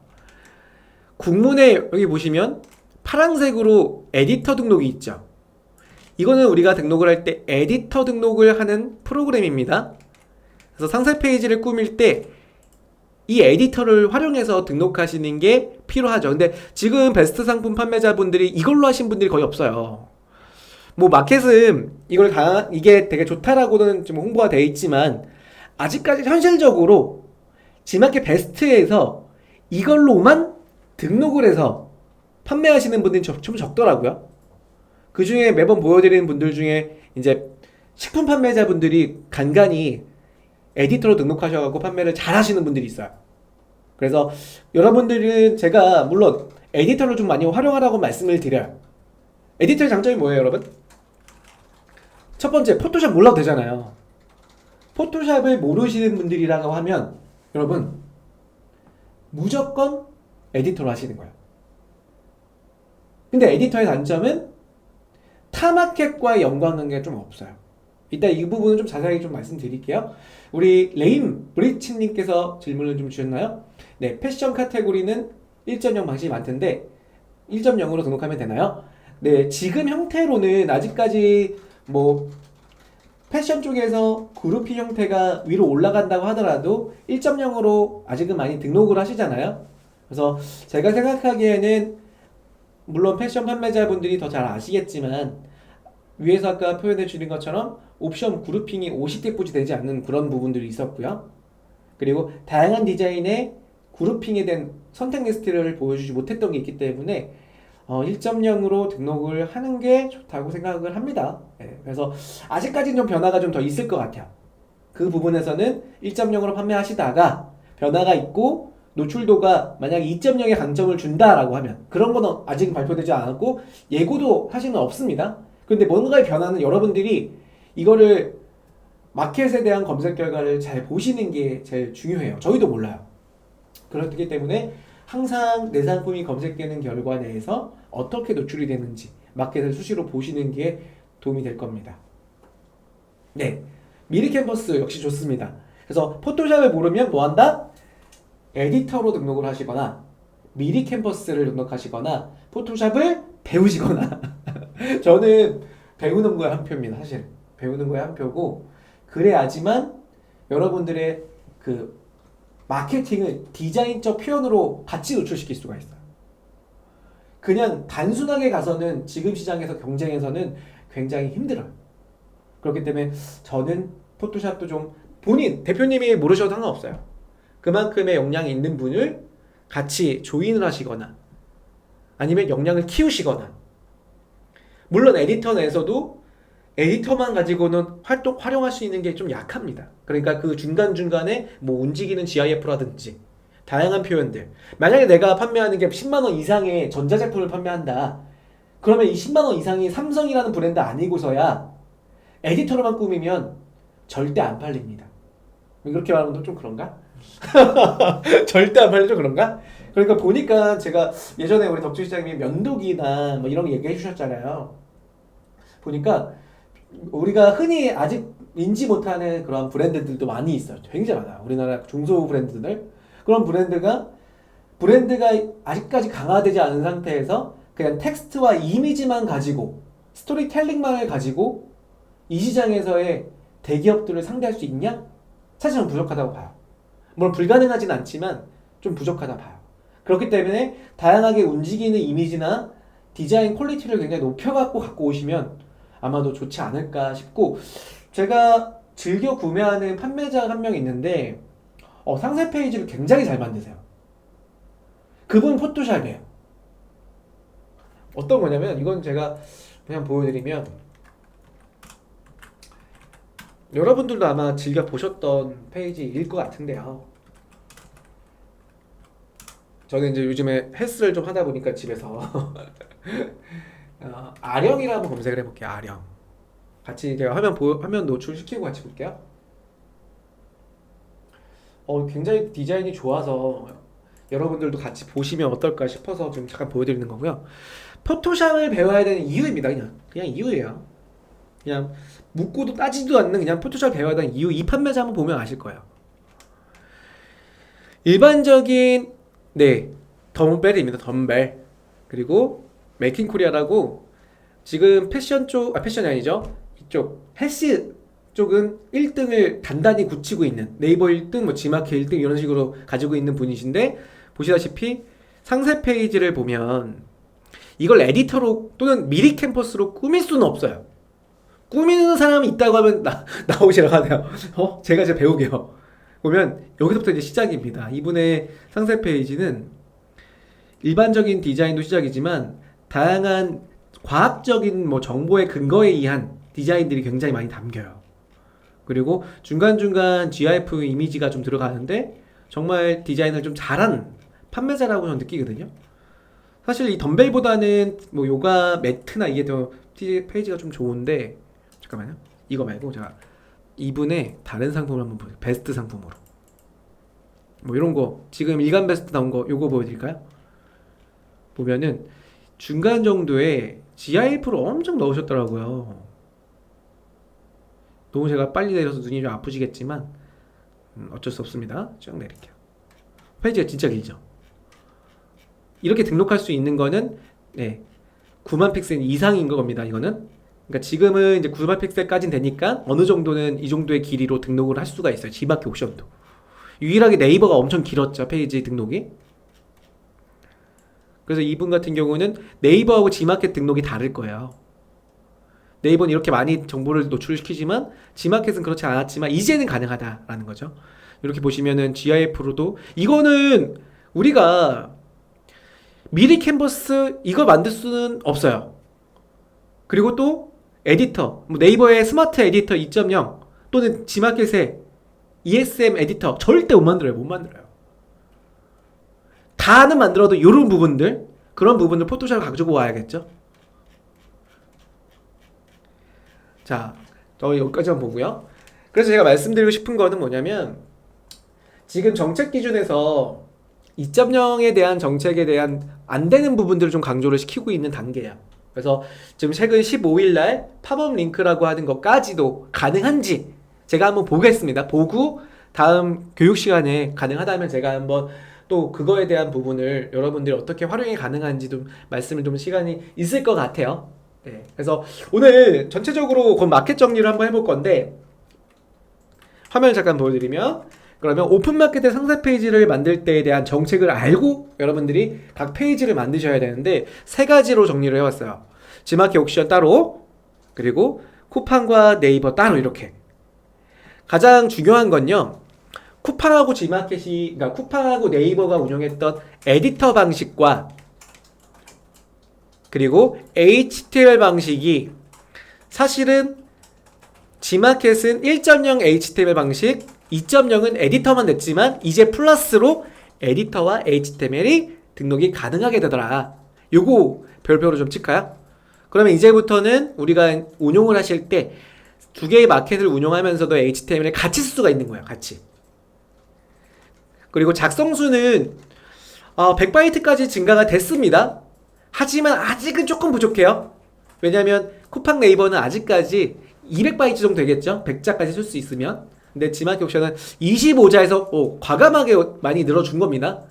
국문에 여기 보시면 파란색으로 에디터 등록이 있죠. 이거는 우리가 등록을 할 때 에디터 등록을 하는 프로그램입니다. 그래서 상세 페이지를 꾸밀 때 이 에디터를 활용해서 등록하시는 게 필요하죠. 근데 지금 베스트 상품 판매자분들이 이걸로 하신 분들이 거의 없어요. 뭐 마켓은 이게 되게 좋다라고는 좀 홍보가 되어 있지만 아직까지 현실적으로 지마켓 베스트에서 이걸로만 등록을 해서 판매하시는 분들이 좀 적더라고요. 그 중에 매번 보여드리는 분들 중에 이제 식품 판매자분들이 간간히 에디터로 등록하셔가지고 판매를 잘 하시는 분들이 있어요. 그래서 여러분들은 제가 물론 에디터를 좀 많이 활용하라고 말씀을 드려요. 에디터의 장점이 뭐예요, 여러분? 첫 번째, 포토샵 몰라도 되잖아요. 포토샵을 모르시는 분들이라고 하면 여러분 무조건 에디터로 하시는 거예요. 근데 에디터의 단점은 타마켓과의 연관관계가 좀 없어요. 이따 이 부분은 좀 자세하게 좀 말씀드릴게요. 우리 레임 브리치님께서 질문을 좀 주셨나요? 네, 패션 카테고리는 1.0 방식이 많던데 1.0으로 등록하면 되나요? 네, 지금 형태로는 아직까지 뭐 패션 쪽에서 그룹핑 형태가 위로 올라간다고 하더라도 1.0으로 아직은 많이 등록을 하시잖아요. 그래서 제가 생각하기에는 물론 패션 판매자분들이 더 잘 아시겠지만 위에서 아까 표현해 주신 것처럼 옵션 그룹핑이 50대 되지 않는 그런 부분들이 있었고요. 그리고 다양한 디자인의 그룹핑에 대한 선택 리스트를 보여주지 못했던 게 있기 때문에 1.0으로 등록을 하는 게 좋다고 생각을 합니다. 네, 그래서 아직까지는 좀 변화가 좀 더 있을 것 같아요. 그 부분에서는 1.0으로 판매하시다가 변화가 있고 노출도가 만약 2.0의 강점을 준다라고 하면 그런 거는 아직은 발표되지 않았고 예고도 사실은 없습니다. 근데 뭔가의 변화는 여러분들이 이거를 마켓에 대한 검색 결과를 잘 보시는 게 제일 중요해요. 저희도 몰라요. 그렇기 때문에 항상 내 상품이 검색되는 결과 내에서 어떻게 노출이 되는지 마켓을 수시로 보시는 게 도움이 될 겁니다. 네, 미리 캔버스 역시 좋습니다. 그래서 포토샵을 모르면 뭐 한다? 에디터로 등록을 하시거나 미리 캔버스를 등록하시거나 포토샵을 배우시거나 저는 배우는 거에 한 표입니다. 사실 배우는 거에 한 표고 그래야지만 여러분들의 그 마케팅을 디자인적 표현으로 같이 노출시킬 수가 있어요. 그냥 단순하게 가서는 지금 시장에서 경쟁에서는 굉장히 힘들어요. 그렇기 때문에 저는 포토샵도 좀 본인 대표님이 모르셔도 상관없어요. 그만큼의 역량이 있는 분을 같이 조인을 하시거나 아니면 역량을 키우시거나 물론 에디터 내에서도 에디터만 가지고는 활용할 수 있는 게 좀 약합니다. 그러니까 그 중간중간에 뭐 움직이는 GIF라든지 다양한 표현들 만약에 내가 판매하는 게 10만원 이상의 전자제품을 판매한다 그러면 이 10만원 이상이 삼성이라는 브랜드 아니고서야 에디터로만 꾸미면 절대 안 팔립니다. 그렇게 말하면 좀 그런가? 절대 안 팔리죠 그런가? 그러니까 보니까 제가 예전에 우리 덕주 시장님이 면도기나 뭐 이런 거 얘기해 주셨잖아요. 보니까 우리가 흔히 아직 인지 못하는 그런 브랜드들도 많이 있어요. 굉장히 많아요. 우리나라 중소 브랜드들. 그런 브랜드가 아직까지 강화되지 않은 상태에서 그냥 텍스트와 이미지만 가지고 스토리텔링만을 가지고 이 시장에서의 대기업들을 상대할 수 있냐? 사실은 부족하다고 봐요. 물론 불가능하진 않지만 좀 부족하다 봐요. 그렇기 때문에 다양하게 움직이는 이미지나 디자인 퀄리티를 굉장히 높여갖고 갖고 오시면 아마도 좋지 않을까 싶고 제가 즐겨 구매하는 판매자가 한 명 있는데 상세 페이지를 굉장히 잘 만드세요. 그분 포토샵이에요. 어떤 거냐면 이건 제가 그냥 보여드리면 여러분들도 아마 즐겨 보셨던 페이지일 것 같은데요. 저는 이제 요즘에 헬스를 좀 하다 보니까 집에서 아령이라 한번 검색을 해볼게요. 아령. 같이 제가 화면 노출시키고 같이 볼게요. 굉장히 디자인이 좋아서 여러분들도 같이 보시면 어떨까 싶어서 좀 잠깐 보여드리는 거고요. 포토샵을 배워야 되는 이유입니다. 그냥 이유예요. 그냥 묻고도 따지도 않는 그냥 포토샵 배워야 되는 이유. 이 판매자 한번 보면 아실 거예요. 일반적인 덤벨입니다. 덤벨. 그리고 메이킹 코리아라고 지금 패션 쪽 패션이 아니죠. 이쪽 헬스 쪽은 1등을 단단히 굳히고 있는 네이버 1등, 뭐 지마켓 1등 이런 식으로 가지고 있는 분이신데 보시다시피 상세 페이지를 보면 이걸 에디터로 또는 미리 캠퍼스로 꾸밀 수는 없어요. 꾸미는 사람이 있다고 하면 나오시라고 하네요. 제가 이제 배우게요. 보면 여기서부터 이제 시작입니다. 이분의 상세 페이지는 일반적인 디자인도 시작이지만 다양한 과학적인 뭐 정보의 근거에 의한 디자인들이 굉장히 많이 담겨요. 그리고 중간중간 GIF 이미지가 좀 들어가는데 정말 디자인을 좀 잘한 판매자라고 저는 느끼거든요. 사실 이 덤벨보다는 뭐 요가 매트나 이게 더 페이지가 좀 좋은데 잠깐만요. 이거 말고 제가 이분의 다른 상품을 한번 보세요. 베스트 상품으로. 뭐 이런 거 지금 일간 베스트 나온 거 요거 보여드릴까요? 보면은 중간 정도에 GIF를 엄청 넣으셨더라고요. 너무 제가 빨리 내려서 눈이 좀 아프시겠지만 어쩔 수 없습니다. 쭉 내릴게요. 페이지가 진짜 길죠. 이렇게 등록할 수 있는 거는 9만 픽셀 이상인 겁니다. 이거는. 그러니까 지금은 이제 9만 픽셀까지는 되니까 어느 정도는 이 정도의 길이로 등록을 할 수가 있어요. G마켓 옵션도. 유일하게 네이버가 엄청 길었죠. 페이지 등록이. 그래서 이분 같은 경우는 네이버하고 G마켓 등록이 다를 거예요. 네이버는 이렇게 많이 정보를 노출시키지만 G마켓은 그렇지 않았지만 이제는 가능하다라는 거죠. 이렇게 보시면은 GIF로도 이거는 우리가 미리 캔버스 이걸 만들 수는 없어요. 그리고 또 에디터, 네이버의 스마트 에디터 2.0 또는 G마켓의 ESM 에디터 절대 못 만들어요. 못 만들어요. 다는 만들어도 이런 부분들, 그런 부분을 포토샵을 가지고 와야겠죠. 자, 저 여기까지만 보고요. 그래서 제가 말씀드리고 싶은 거는 뭐냐면 지금 정책 기준에서 2.0에 대한 정책에 대한 안 되는 부분들을 좀 강조를 시키고 있는 단계예요. 그래서 지금 최근 15일 날 팝업 링크라고 하는 것까지도 가능한지 제가 한번 보겠습니다. 보고 다음 교육 시간에 가능하다면 제가 한번 또 그거에 대한 부분을 여러분들이 어떻게 활용이 가능한지 좀 말씀을 좀 시간이 있을 것 같아요. 네, 그래서 오늘 전체적으로 그 마켓 정리를 한번 해볼 건데 화면을 잠깐 보여드리면 그러면 오픈마켓의 상세 페이지를 만들 때에 대한 정책을 알고 여러분들이 각 페이지를 만드셔야 되는데 세 가지로 정리를 해왔어요. G마켓 옥션 따로 그리고 쿠팡과 네이버 따로 이렇게 가장 중요한 건요. 쿠팡하고 G마켓이 그러니까 쿠팡하고 네이버가 운영했던 에디터 방식과 그리고 HTML 방식이 사실은 G마켓은 1.0 HTML 방식 2.0은 에디터만 됐지만 이제 플러스로 에디터와 HTML이 등록이 가능하게 되더라. 요거 별표로 좀 칠까요? 그러면 이제부터는 우리가 운용을 하실 때 두 개의 마켓을 운영하면서도 HTML을 같이 쓸 수가 있는 거예요. 같이. 그리고 작성수는 100바이트까지 증가가 됐습니다. 하지만 아직은 조금 부족해요. 왜냐하면 쿠팡 네이버는 아직까지 200바이트 정도 되겠죠? 100자까지 쓸 수 있으면. 근데 G마켓 옵션은 25자에서 과감하게 많이 늘어준 겁니다.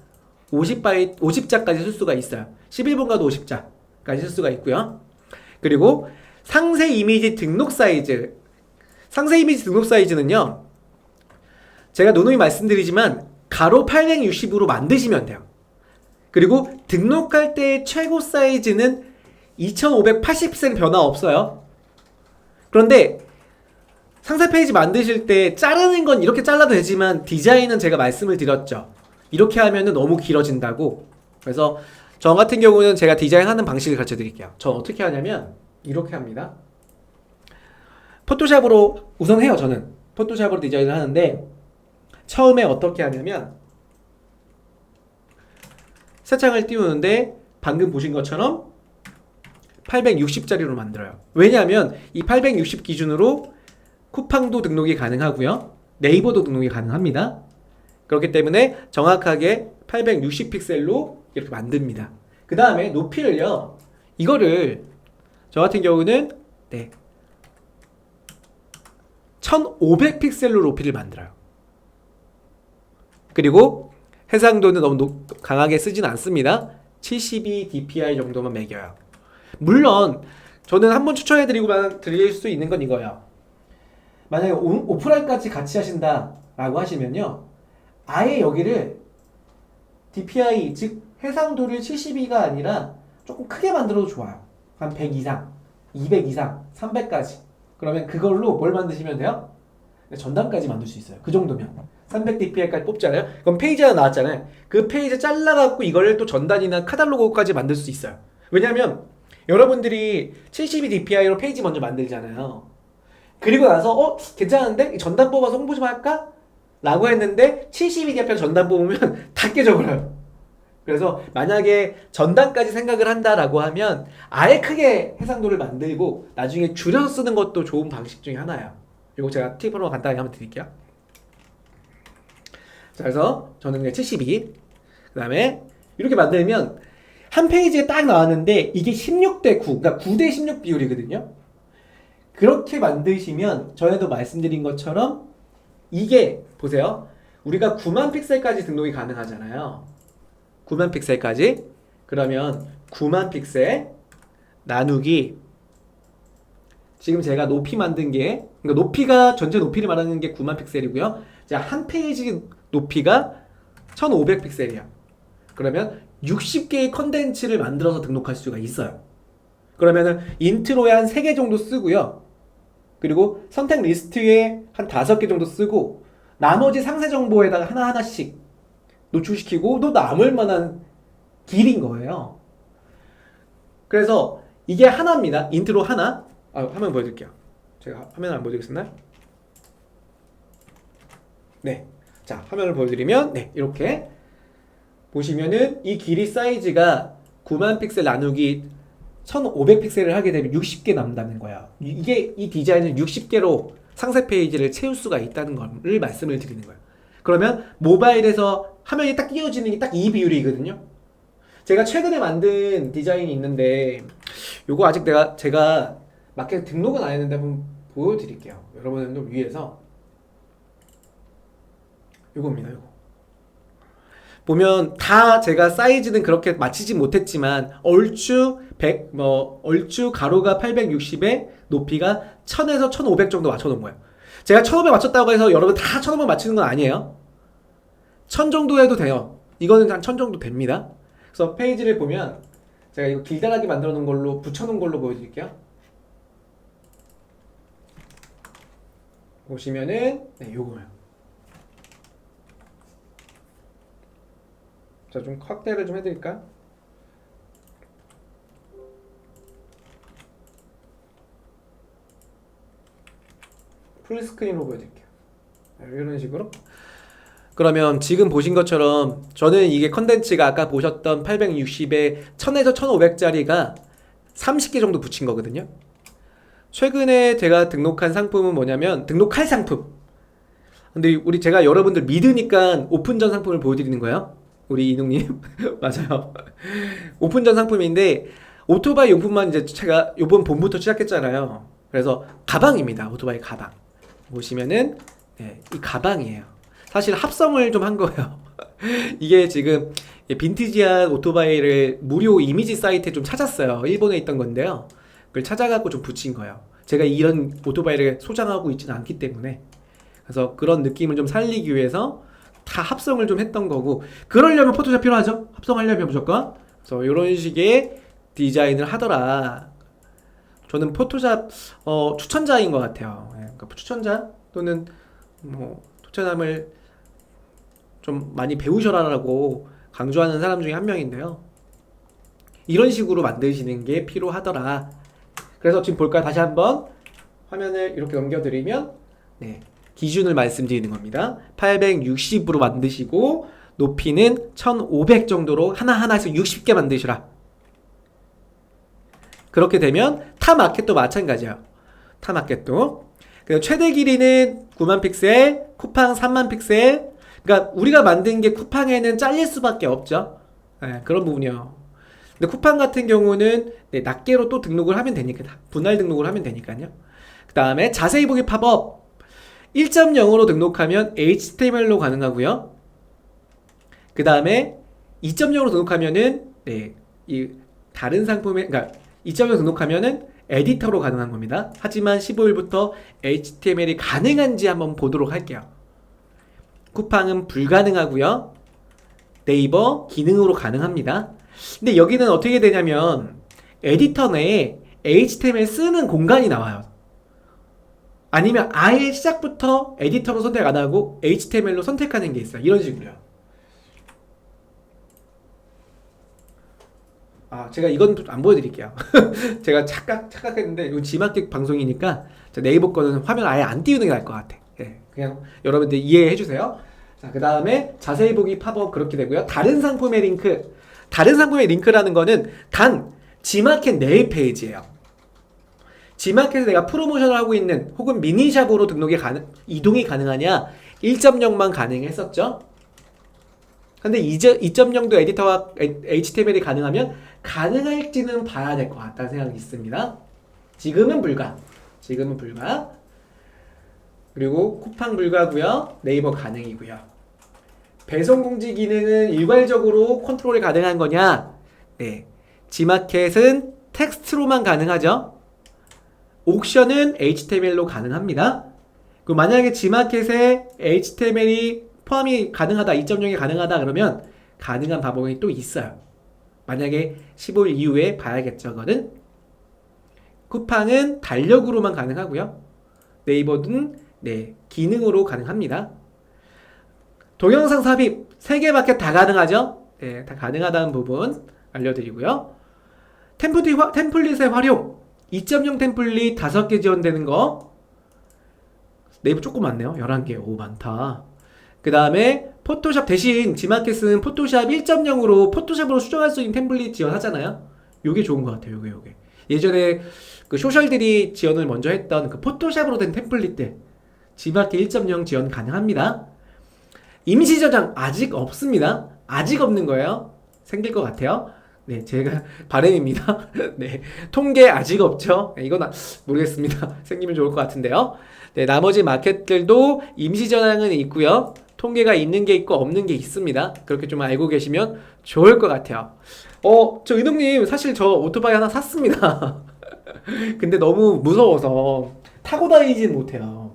50자까지 쓸 수가 있어요. 11번가도 50자까지 쓸 수가 있고요. 그리고 상세 이미지 등록 사이즈. 상세 이미지 등록 사이즈는요. 제가 누누이 말씀드리지만 가로 860으로 만드시면 돼요. 그리고 등록할 때의 최고 사이즈는 2580픽셀 변화 없어요. 그런데 상세 페이지 만드실 때 자르는 건 이렇게 잘라도 되지만 디자인은 제가 말씀을 드렸죠. 이렇게 하면은 너무 길어진다고. 그래서 저 같은 경우는 제가 디자인하는 방식을 가르쳐 드릴게요. 전 어떻게 하냐면 이렇게 합니다. 포토샵으로 우선 해요. 저는 포토샵으로 디자인을 하는데 처음에 어떻게 하냐면 새 창을 띄우는데 방금 보신 것처럼 860짜리로 만들어요. 왜냐하면 이 860 기준으로 쿠팡도 등록이 가능하고요. 네이버도 등록이 가능합니다. 그렇기 때문에 정확하게 860픽셀로 이렇게 만듭니다. 그 다음에 높이를요. 이거를 저 같은 경우는 1500픽셀로 높이를 만들어요. 그리고 해상도는 너무 강하게 쓰진 않습니다. 72 dpi 정도만 매겨요. 물론 저는 한번 추천해드리고 드릴 수 있는 건 이거예요. 만약에 오프라인까지 같이 하신다라고 하시면요. 아예 여기를 dpi 즉 해상도를 72가 아니라 조금 크게 만들어도 좋아요. 한 100 이상, 200 이상, 300까지. 그러면 그걸로 뭘 만드시면 돼요? 전단까지 만들 수 있어요. 그 정도면 300dpi까지 뽑잖아요. 그럼 페이지 하나 나왔잖아요. 그 페이지 잘라갖고 이거를 또 전단이나 카탈로그까지 만들 수 있어요. 왜냐면 여러분들이 72dpi로 페이지 먼저 만들잖아요. 그리고 나서 괜찮은데? 전단 뽑아서 홍보 좀 할까? 라고 했는데 72dpi 전단 뽑으면 다 깨져버려요. 그래서 만약에 전단까지 생각을 한다라고 하면 아예 크게 해상도를 만들고 나중에 줄여서 쓰는 것도 좋은 방식 중에 하나예요. 이거 제가 팁으로 간단하게 한번 드릴게요. 그래서 저는 그냥 72. 그 다음에 이렇게 만들면 한 페이지에 딱 나왔는데 이게 16대 9, 그러니까 9대 16 비율이거든요. 그렇게 만드시면 전에도 말씀드린 것처럼 이게 보세요. 우리가 9만 픽셀까지 등록이 가능하잖아요. 9만 픽셀까지. 그러면 9만 픽셀 나누기 지금 제가 높이 만든 게 그러니까 높이가 전체 높이를 말하는 게 9만 픽셀이고요. 자, 한 페이지 높이가 1500 픽셀이야. 그러면 60개의 컨텐츠를 만들어서 등록할 수가 있어요. 그러면은 인트로에 한 3개 정도 쓰고요. 그리고 선택 리스트에 한 5개 정도 쓰고 나머지 상세 정보에다가 하나하나씩 노출시키고 또 남을 만한 길인 거예요. 그래서 이게 하나입니다. 인트로 하나. 화면 보여드릴게요. 제가 화면 안 보여드리겠나요? 네. 자, 화면을 보여드리면 네, 이렇게 보시면은 이 길이 사이즈가 9만 픽셀 나누기 1500 픽셀을 하게 되면 60개 남는다는 거야. 이게 이 디자인을 60개로 상세 페이지를 채울 수가 있다는 걸 말씀을 드리는 거예요. 그러면 모바일에서 화면이 딱 띄워지는 게 딱 이 비율이거든요. 제가 최근에 만든 디자인이 있는데 요거 아직 제가 마켓 등록은 안 했는데 한번 보여드릴게요. 여러분들도 위에서 요겁니다. 요거 보면 다 제가 사이즈는 그렇게 맞추지 못했지만 얼추 가로가 860에 높이가 1000에서 1500 정도 맞춰놓은 거예요. 제가 1500 맞췄다고 해서 여러분 다 1500 맞추는 건 아니에요. 1000 정도 해도 돼요. 이거는 한 1000 정도 됩니다. 그래서 페이지를 보면 제가 이거 길다랗게 만들어 놓은 걸로 붙여놓은 걸로 보여드릴게요. 보시면은 네, 요거예요. 자, 좀 확대를 좀 해드릴까? 풀스크린으로 보여드릴게요. 이런 식으로. 그러면 지금 보신 것처럼 저는 이게 컨텐츠가 아까 보셨던 860에 1000에서 1500짜리가 30개 정도 붙인 거거든요. 최근에 제가 등록한 상품은 뭐냐면 등록할 상품. 근데 제가 여러분들 믿으니까 오픈전 상품을 보여드리는 거예요. 우리 이동님 맞아요. 오픈전 상품인데 오토바이 용품만 이제 제가 요번 봄부터 시작했잖아요. 그래서 가방입니다. 오토바이 가방 보시면은 네, 이 가방이에요. 사실 합성을 좀 한 거예요. 이게 지금 빈티지한 오토바이를 무료 이미지 사이트에 좀 찾았어요. 일본에 있던 건데요. 그걸 찾아갖고 좀 붙인 거예요. 제가 이런 오토바이를 소장하고 있지는 않기 때문에. 그래서 그런 느낌을 좀 살리기 위해서 다 합성을 좀 했던 거고, 그러려면 포토샵 필요하죠? 합성하려면 무조건. 그래서 이런 식의 디자인을 하더라. 저는 포토샵 추천자인 것 같아요. 그러니까 추천자 또는 뭐 토트넘을 좀 많이 배우셔라라고 강조하는 사람 중에 한 명인데요. 이런 식으로 만드시는 게 필요하더라. 그래서 지금 볼까요? 다시 한번 화면을 이렇게 넘겨드리면 네, 기준을 말씀드리는 겁니다. 860으로 만드시고 높이는 1500 정도로 하나하나에서 60개 만드시라. 그렇게 되면 타 마켓도 마찬가지예요. 타 마켓도 최대 길이는 9만 픽셀, 쿠팡 3만 픽셀. 그러니까 우리가 만든 게 쿠팡에는 잘릴 수밖에 없죠. 네, 그런 부분이요. 근데 쿠팡 같은 경우는 네, 낱개로 또 등록을 하면 되니까 분할 등록을 하면 되니까요. 그 다음에 자세히 보기 팝업 1.0으로 등록하면 HTML로 가능하고요. 그 다음에 2.0으로 등록하면은 네, 이 다른 상품에 그러니까 2.0 등록하면은 에디터로 가능한 겁니다. 하지만 15일부터 HTML이 가능한지 한번 보도록 할게요. 쿠팡은 불가능하고요. 네이버 기능으로 가능합니다. 근데 여기는 어떻게 되냐면 에디터 내에 HTML 쓰는 공간이 나와요. 아니면 아예 시작부터 에디터로 선택 안 하고 HTML로 선택하는 게 있어요. 이런 식으로요. 제가 이건 안 보여드릴게요. 제가 착각했는데 이거 지마켓 방송이니까 네이버 거는 화면 아예 안 띄우는 게 나을 것 같아. 네, 그냥 여러분들 이해해 주세요. 자, 그 다음에 자세히 보기 팝업 그렇게 되고요. 다른 상품의 링크. 다른 상품의 링크라는 거는 단 지마켓 내의 페이지예요. 지마켓에 내가 프로모션을 하고 있는 혹은 미니샵으로 이동이 가능하냐 1.0만 가능했었죠. 근데 2.0도 에디터와 HTML이 가능하면 가능할지는 봐야 될 것 같다는 생각이 있습니다. 지금은 불가. 지금은 불가. 그리고 쿠팡 불가고요. 네이버 가능이고요. 배송 공지 기능은 일괄적으로 컨트롤이 가능한 거냐? 네. G마켓은 텍스트로만 가능하죠. 옥션은 HTML로 가능합니다. 그리고 만약에 G마켓에 HTML이 포함이 가능하다, 2.0이 가능하다 그러면 가능한 방법이 또 있어요. 만약에 15일 이후에 봐야겠죠, 그거는. 쿠팡은 달력으로만 가능하고요. 네이버는 네, 기능으로 가능합니다. 동영상 삽입 3개 마켓 다 가능하죠? 네, 다 가능하다는 부분 알려드리고요. 템플릿의 활용 2.0 템플릿 5개 지원되는 거 네이버 조금 많네요. 11개. 오, 많다. 그 다음에 포토샵 대신 G마켓은 포토샵 1.0으로 포토샵으로 수정할 수 있는 템플릿 지원하잖아요. 요게 좋은 것 같아요. 요게. 예전에 그 소셜들이 지원을 먼저 했던 그 포토샵으로 된 템플릿들 G마켓 1.0 지원 가능합니다. 임시 저장 아직 없습니다. 아직 없는 거예요. 생길 것 같아요. 네, 제가 바람입니다. 네, 통계 아직 없죠. 네, 이건 모르겠습니다. 생기면 좋을 것 같은데요. 네, 나머지 마켓들도 임시 저장은 있고요. 통계가 있는 게 있고 없는 게 있습니다. 그렇게 좀 알고 계시면 좋을 것 같아요. 저 은동님 사실 저 오토바이 하나 샀습니다. 근데 너무 무서워서 타고 다니진 못해요.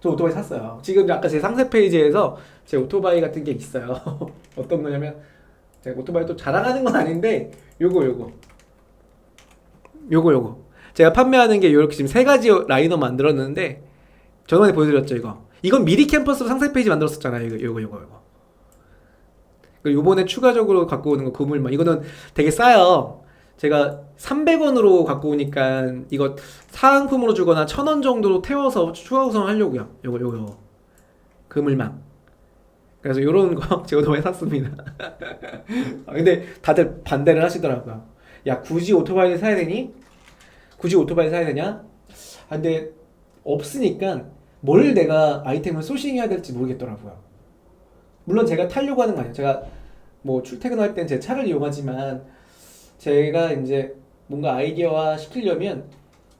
저 오토바이 샀어요. 지금 아까 제 상세 페이지에서 제 오토바이 같은 게 있어요. 어떤 거냐면 제가 오토바이 또 자랑하는 건 아닌데 요거 제가 판매하는 게 이렇게 지금 3가지 라이너 만들었는데 저번에 보여드렸죠. 이건 미리 캠퍼스로 상세 페이지 만들었었잖아요. 요거 요번에 추가적으로 갖고 오는 거 그물망 이거는 되게 싸요. 제가 300원으로 갖고 오니까 이거 사은품으로 주거나 1,000원 정도로 태워서 추가 구성하려고요. 요거 그물망. 그래서 요런 거 제가 오토바이 샀습니다. 근데 다들 반대를 하시더라고요. 야, 굳이 오토바이를 사야 되니? 굳이 오토바이를 사야 되냐? 근데 없으니까 뭘 내가 아이템을 소싱해야 될지 모르겠더라고요. 물론 제가 타려고 하는 거 아니에요. 제가 뭐 출퇴근할 땐 제 차를 이용하지만 제가 이제 뭔가 아이디어화 시키려면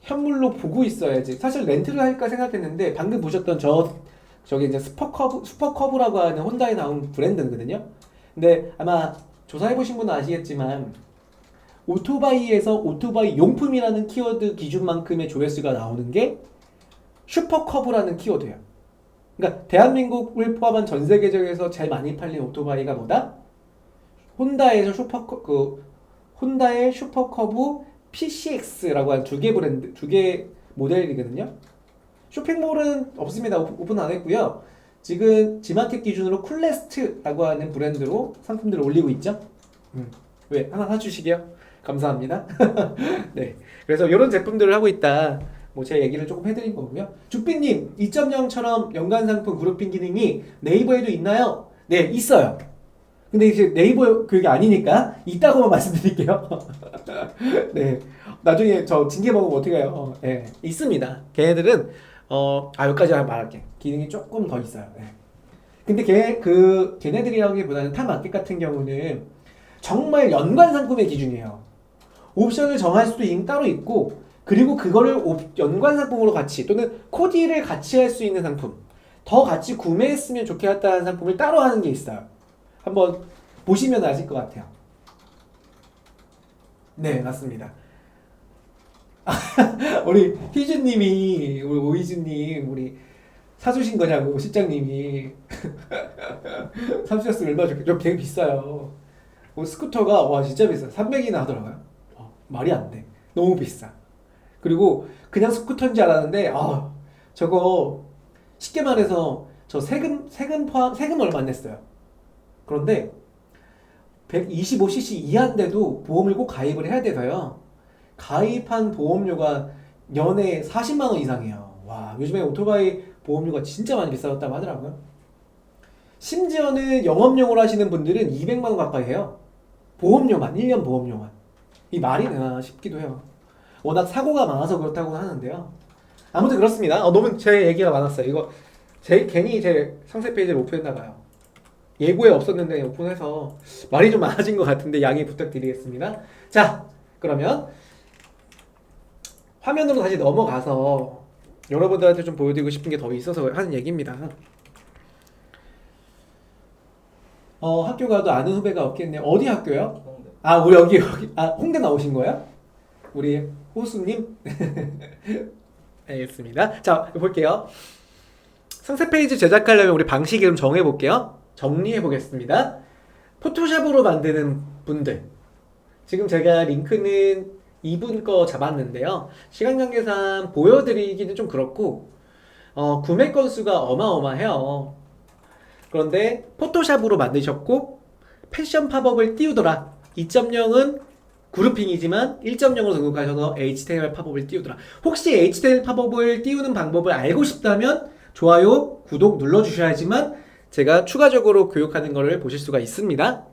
현물로 보고 있어야지. 사실 렌트를 할까 생각했는데 방금 보셨던 저기 이제 슈퍼커브라고 하는 혼다에 나온 브랜드거든요. 근데 아마 조사해보신 분은 아시겠지만 오토바이에서 오토바이 용품이라는 키워드 기준만큼의 조회수가 나오는 게 슈퍼커브라는 키워드예요. 그러니까 대한민국을 포함한 전 세계적에서 제일 많이 팔린 오토바이가 뭐다? 혼다의 슈퍼커브 PCX라고 하는 2개 브랜드, 2개 모델이거든요. 쇼핑몰은 없습니다. 오픈 안 했고요. 지금 G마켓 기준으로 쿨레스트라고 하는 브랜드로 상품들을 올리고 있죠. 왜? 하나 사주시게요? 감사합니다. 네, 그래서 이런 제품들을 하고 있다. 뭐 제 얘기를 조금 해드린 거고요. 주삐님 2.0처럼 연관 상품 그룹핑 기능이 네이버에도 있나요? 네, 있어요. 근데 이제 네이버 교육이 아니니까 있다고만 말씀드릴게요. 네, 나중에 저 징계 먹으면 어떻게 해요? 네, 있습니다. 걔네들은 여기까지 말할게. 기능이 조금 더 있어요. 네. 근데 걔네들이라기보다는 타 마켓 같은 경우는 정말 연관 상품의 기준이에요. 옵션을 정할 수도 따로 있고, 그리고 그거를 연관 상품으로 같이 또는 코디를 같이 할 수 있는 상품, 더 같이 구매했으면 좋겠다는 상품을 따로 하는 게 있어요. 한번 보시면 아실 것 같아요. 네, 맞습니다. 우리 희준님이, 우리 오희준님, 우리 사주신 거냐고 실장님이 사주셨으면 얼마 좋겠죠? 되게 비싸요. 스쿠터가 와 진짜 비싸. 300이나 하더라고요. 말이 안 돼. 너무 비싸. 그리고 그냥 스쿠터인 줄 알았는데 저거 쉽게 말해서 저 세금 얼마 안 냈어요. 그런데 125cc 이하인데도 보험을 꼭 가입을 해야 돼서요. 가입한 보험료가 연에 40만 원 이상이에요. 와, 요즘에 오토바이 보험료가 진짜 많이 비싸졌다고 하더라고요. 심지어는 영업용으로 하시는 분들은 200만 원 가까이 해요. 보험료만, 1년 보험료만. 이 말이 되나 싶기도 해요. 워낙 사고가 많아서 그렇다고 하는데요. 아무튼 그렇습니다. 너무 제 얘기가 많았어요. 이거 괜히 제 상세 페이지를 오픈했나봐요. 예고에 없었는데 오픈해서 말이 좀 많아진 것 같은데 양해 부탁드리겠습니다. 자, 그러면 화면으로 다시 넘어가서 여러분들한테 좀 보여드리고 싶은 게 더 있어서 하는 얘기입니다. 학교 가도 아는 후배가 없겠네요. 어디 학교요? 홍대. 아, 우리 여기 홍대 나오신 거예요? 우리 호수님? 알겠습니다. 자, 볼게요. 상세 페이지 제작하려면 우리 방식을 좀 정해볼게요. 정리해보겠습니다. 포토샵으로 만드는 분들. 지금 제가 링크는 2분 거 잡았는데요. 시간 관계상 보여드리기는 좀 그렇고, 구매 건수가 어마어마해요. 그런데 포토샵으로 만드셨고, 패션 팝업을 띄우더라. 2.0은 그룹핑이지만 1.0으로 등록하셔서 HTML 팝업을 띄우더라. 혹시 HTML 팝업을 띄우는 방법을 알고 싶다면 좋아요, 구독 눌러주셔야지만 제가 추가적으로 교육하는 것을 보실 수가 있습니다.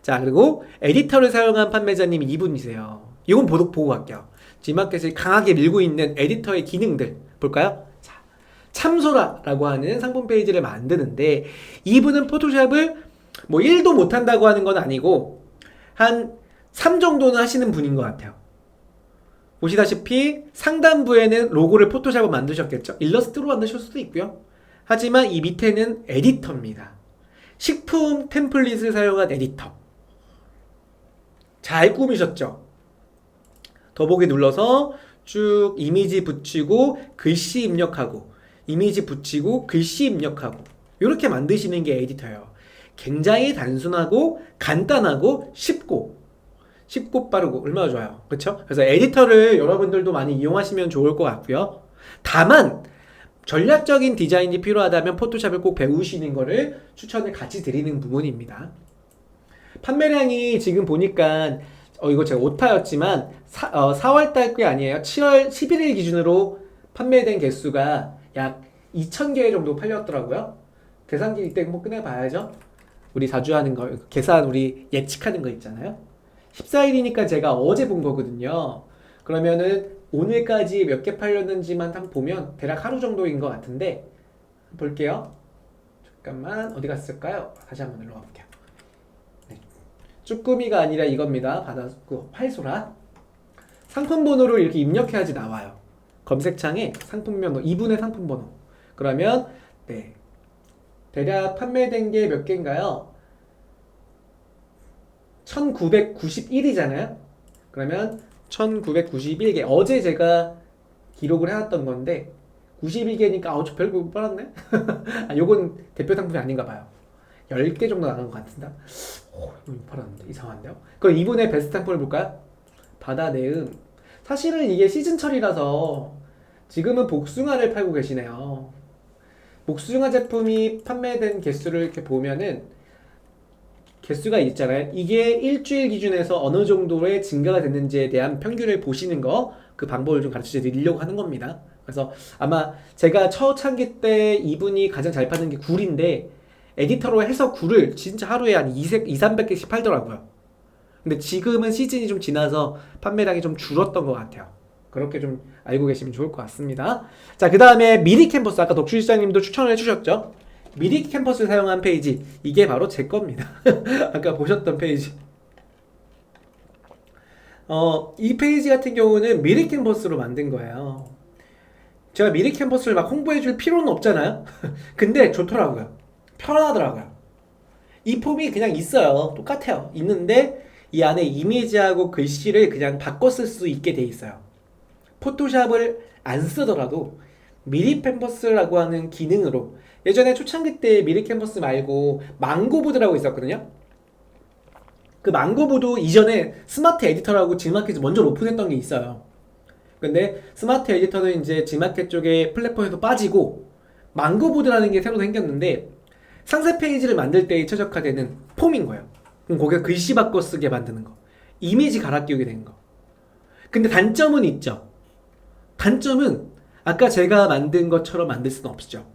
자, 그리고 에디터를 사용한 판매자님 2분이세요. 이건 보고 갈게요. G마켓을 강하게 밀고 있는 에디터의 기능들 볼까요? 자, 참소라라고 하는 상품 페이지를 만드는데 이분은 포토샵을 뭐 1도 못한다고 하는 건 아니고 한 3 정도는 하시는 분인 것 같아요. 보시다시피 상단부에는 로고를 포토샵으로 만드셨겠죠? 일러스트로 만드실 수도 있고요. 하지만 이 밑에는 에디터입니다. 식품 템플릿을 사용한 에디터. 잘 꾸미셨죠? 더보기 눌러서 쭉 이미지 붙이고 글씨 입력하고 이미지 붙이고 글씨 입력하고 이렇게 만드시는 게 에디터예요. 굉장히 단순하고 간단하고 쉽고 빠르고 얼마나 좋아요. 그렇죠? 그래서 에디터를 여러분들도 많이 이용하시면 좋을 것 같고요. 다만 전략적인 디자인이 필요하다면 포토샵을 꼭 배우시는 거를 추천을 같이 드리는 부분입니다. 판매량이 지금 보니까 이거 제가 오타였지만 4월달 꽤 아니에요. 7월 11일 기준으로 판매된 개수가 약 2,000개 정도 팔렸더라고요. 계산기 이때 뭐 꺼내봐야죠. 우리 자주 하는 거 계산 우리 예측하는 거 있잖아요. 14일이니까 제가 어제 본 거거든요. 그러면은 오늘까지 몇 개 팔렸는지만 딱 보면 대략 하루 정도인 것 같은데 볼게요. 잠깐만 어디 갔을까요? 다시 한번 눌러가 볼게요. 네. 쭈꾸미가 아니라 이겁니다. 받았고 활소라 상품 번호를 이렇게 입력해야지 나와요. 검색창에 상품 번호 2분의 상품 번호. 그러면 네 대략 판매된 게 몇 개인가요? 1991이잖아요. 그러면 1991개 어제 제가 기록을 해놨던 건데 91개니까 저 별거 못 팔았네. 요건 대표 상품이 아닌가 봐요. 10개 정도 나간 것 같은데 이거 못 팔았는데 이상한데요. 그럼 이분의 베스트 상품을 볼까요? 바다 내음. 사실은 이게 시즌철이라서 지금은 복숭아를 팔고 계시네요. 복숭아 제품이 판매된 개수를 이렇게 보면은 개수가 있잖아요. 이게 일주일 기준에서 어느 정도의 증가가 됐는지에 대한 평균을 보시는 거, 그 방법을 좀 가르쳐 드리려고 하는 겁니다. 그래서 아마 제가 초창기 때 이분이 가장 잘 파는 게 굴인데 에디터로 해서 굴을 진짜 하루에 한 200~300개씩 팔더라고요. 근데 지금은 시즌이 좀 지나서 판매량이 좀 줄었던 것 같아요. 그렇게 좀 알고 계시면 좋을 것 같습니다. 자, 그 다음에 미리 캔버스 아까 독출시장님도 추천을 해주셨죠? 미리 캔버스를 사용한 페이지 이게 바로 제 겁니다. 아까 보셨던 페이지. 이 페이지 같은 경우는 미리 캔버스로 만든 거예요. 제가 미리 캔버스를 막 홍보해줄 필요는 없잖아요. 근데 좋더라고요. 편하더라고요. 이 폼이 그냥 있어요. 똑같아요. 있는데 이 안에 이미지하고 글씨를 그냥 바꿔 쓸 수 있게 돼 있어요. 포토샵을 안 쓰더라도 미리 캔버스라고 하는 기능으로 예전에 초창기 때 미리 캔버스 말고 망고보드라고 있었거든요. 그 망고보드 이전에 스마트 에디터라고 G마켓에서 먼저 오픈했던 게 있어요. 근데 스마트 에디터는 이제 G마켓 쪽에 플랫폼에서 빠지고 망고보드라는 게 새로 생겼는데 상세 페이지를 만들 때에 최적화되는 폼인 거예요. 그럼 거기서 글씨 바꿔 쓰게 만드는 거, 이미지 갈아 끼우게 되는 거. 근데 단점은 있죠. 단점은 아까 제가 만든 것처럼 만들 수는 없죠.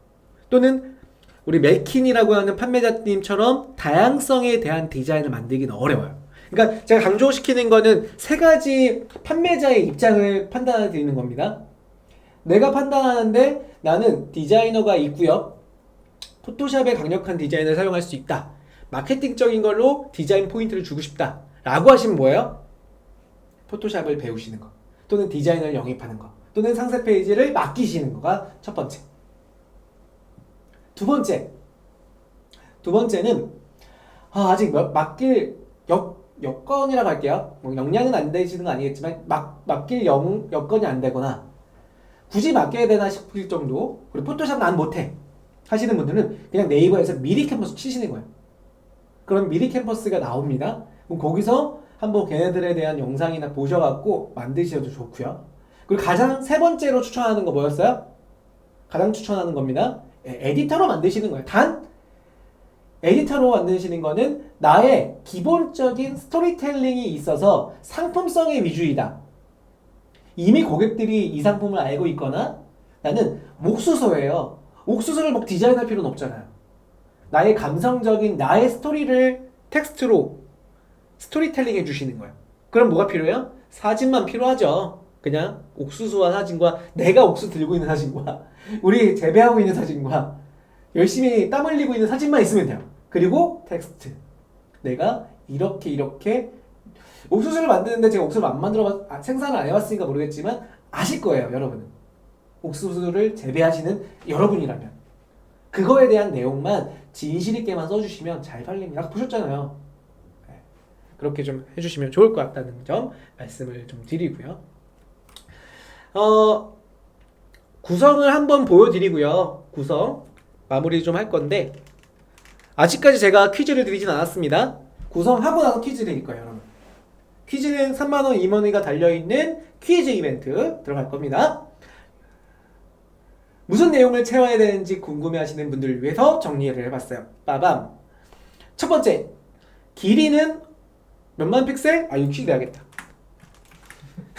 또는 우리 멜킨이라고 하는 판매자님처럼 다양성에 대한 디자인을 만들기는 어려워요. 그러니까 제가 강조시키는 거는 세 가지 판매자의 입장을 판단해 드리는 겁니다. 내가 판단하는데 나는 디자이너가 있고요. 포토샵의 강력한 디자인을 사용할 수 있다. 마케팅적인 걸로 디자인 포인트를 주고 싶다. 라고 하시면 뭐예요? 포토샵을 배우시는 거. 또는 디자인을 영입하는 거. 또는 상세 페이지를 맡기시는 거가 첫 번째. 두 번째는 아직 맡길 여건이라고 할게요. 뭐 역량은 안 되시는 건 아니겠지만 맡길 여건이 안 되거나 굳이 맡겨야 되나 싶을 정도, 그리고 포토샵 난 못해 하시는 분들은 그냥 네이버에서 미리 캠퍼스 치시는 거예요. 그럼 미리 캠퍼스가 나옵니다. 그럼 거기서 한번 걔네들에 대한 영상이나 보셔갖고 만드셔도 좋고요. 그리고 가장 세 번째로 추천하는 거 뭐였어요? 가장 추천하는 겁니다. 에디터로 만드시는 거예요. 단 에디터로 만드시는 거는 나의 기본적인 스토리텔링이 있어서 상품성의 위주이다. 이미 고객들이 이 상품을 알고 있거나 나는 옥수수예요. 옥수수를 막 디자인할 필요는 없잖아요. 나의 감성적인 나의 스토리를 텍스트로 스토리텔링 해주시는 거예요. 그럼 뭐가 필요해요? 사진만 필요하죠. 그냥 옥수수와 사진과 내가 옥수수 들고 있는 사진과 우리 재배하고 있는 사진과 열심히 땀 흘리고 있는 사진만 있으면 돼요. 그리고 텍스트. 내가 이렇게 옥수수를 만드는데 제가 옥수수를 안 생산을 안 해봤으니까 모르겠지만 아실 거예요, 여러분은. 옥수수를 재배하시는 여러분이라면 그거에 대한 내용만 진실 있게만 써주시면 잘 팔립니다. 아까 보셨잖아요. 네. 그렇게 좀 해주시면 좋을 것 같다는 점 말씀을 좀 드리고요. 구성을 한번 보여드리고요. 구성 마무리 좀 할 건데 아직까지 제가 퀴즈를 드리진 않았습니다. 구성하고 나서 퀴즈 드릴 거예요, 여러분. 퀴즈는 3만원 임원회가 달려있는 퀴즈 이벤트 들어갈 겁니다. 무슨 내용을 채워야 되는지 궁금해하시는 분들을 위해서 정리를 해봤어요. 빠밤. 첫 번째, 길이는 몇만 픽셀? 이거 퀴즈 내야겠다.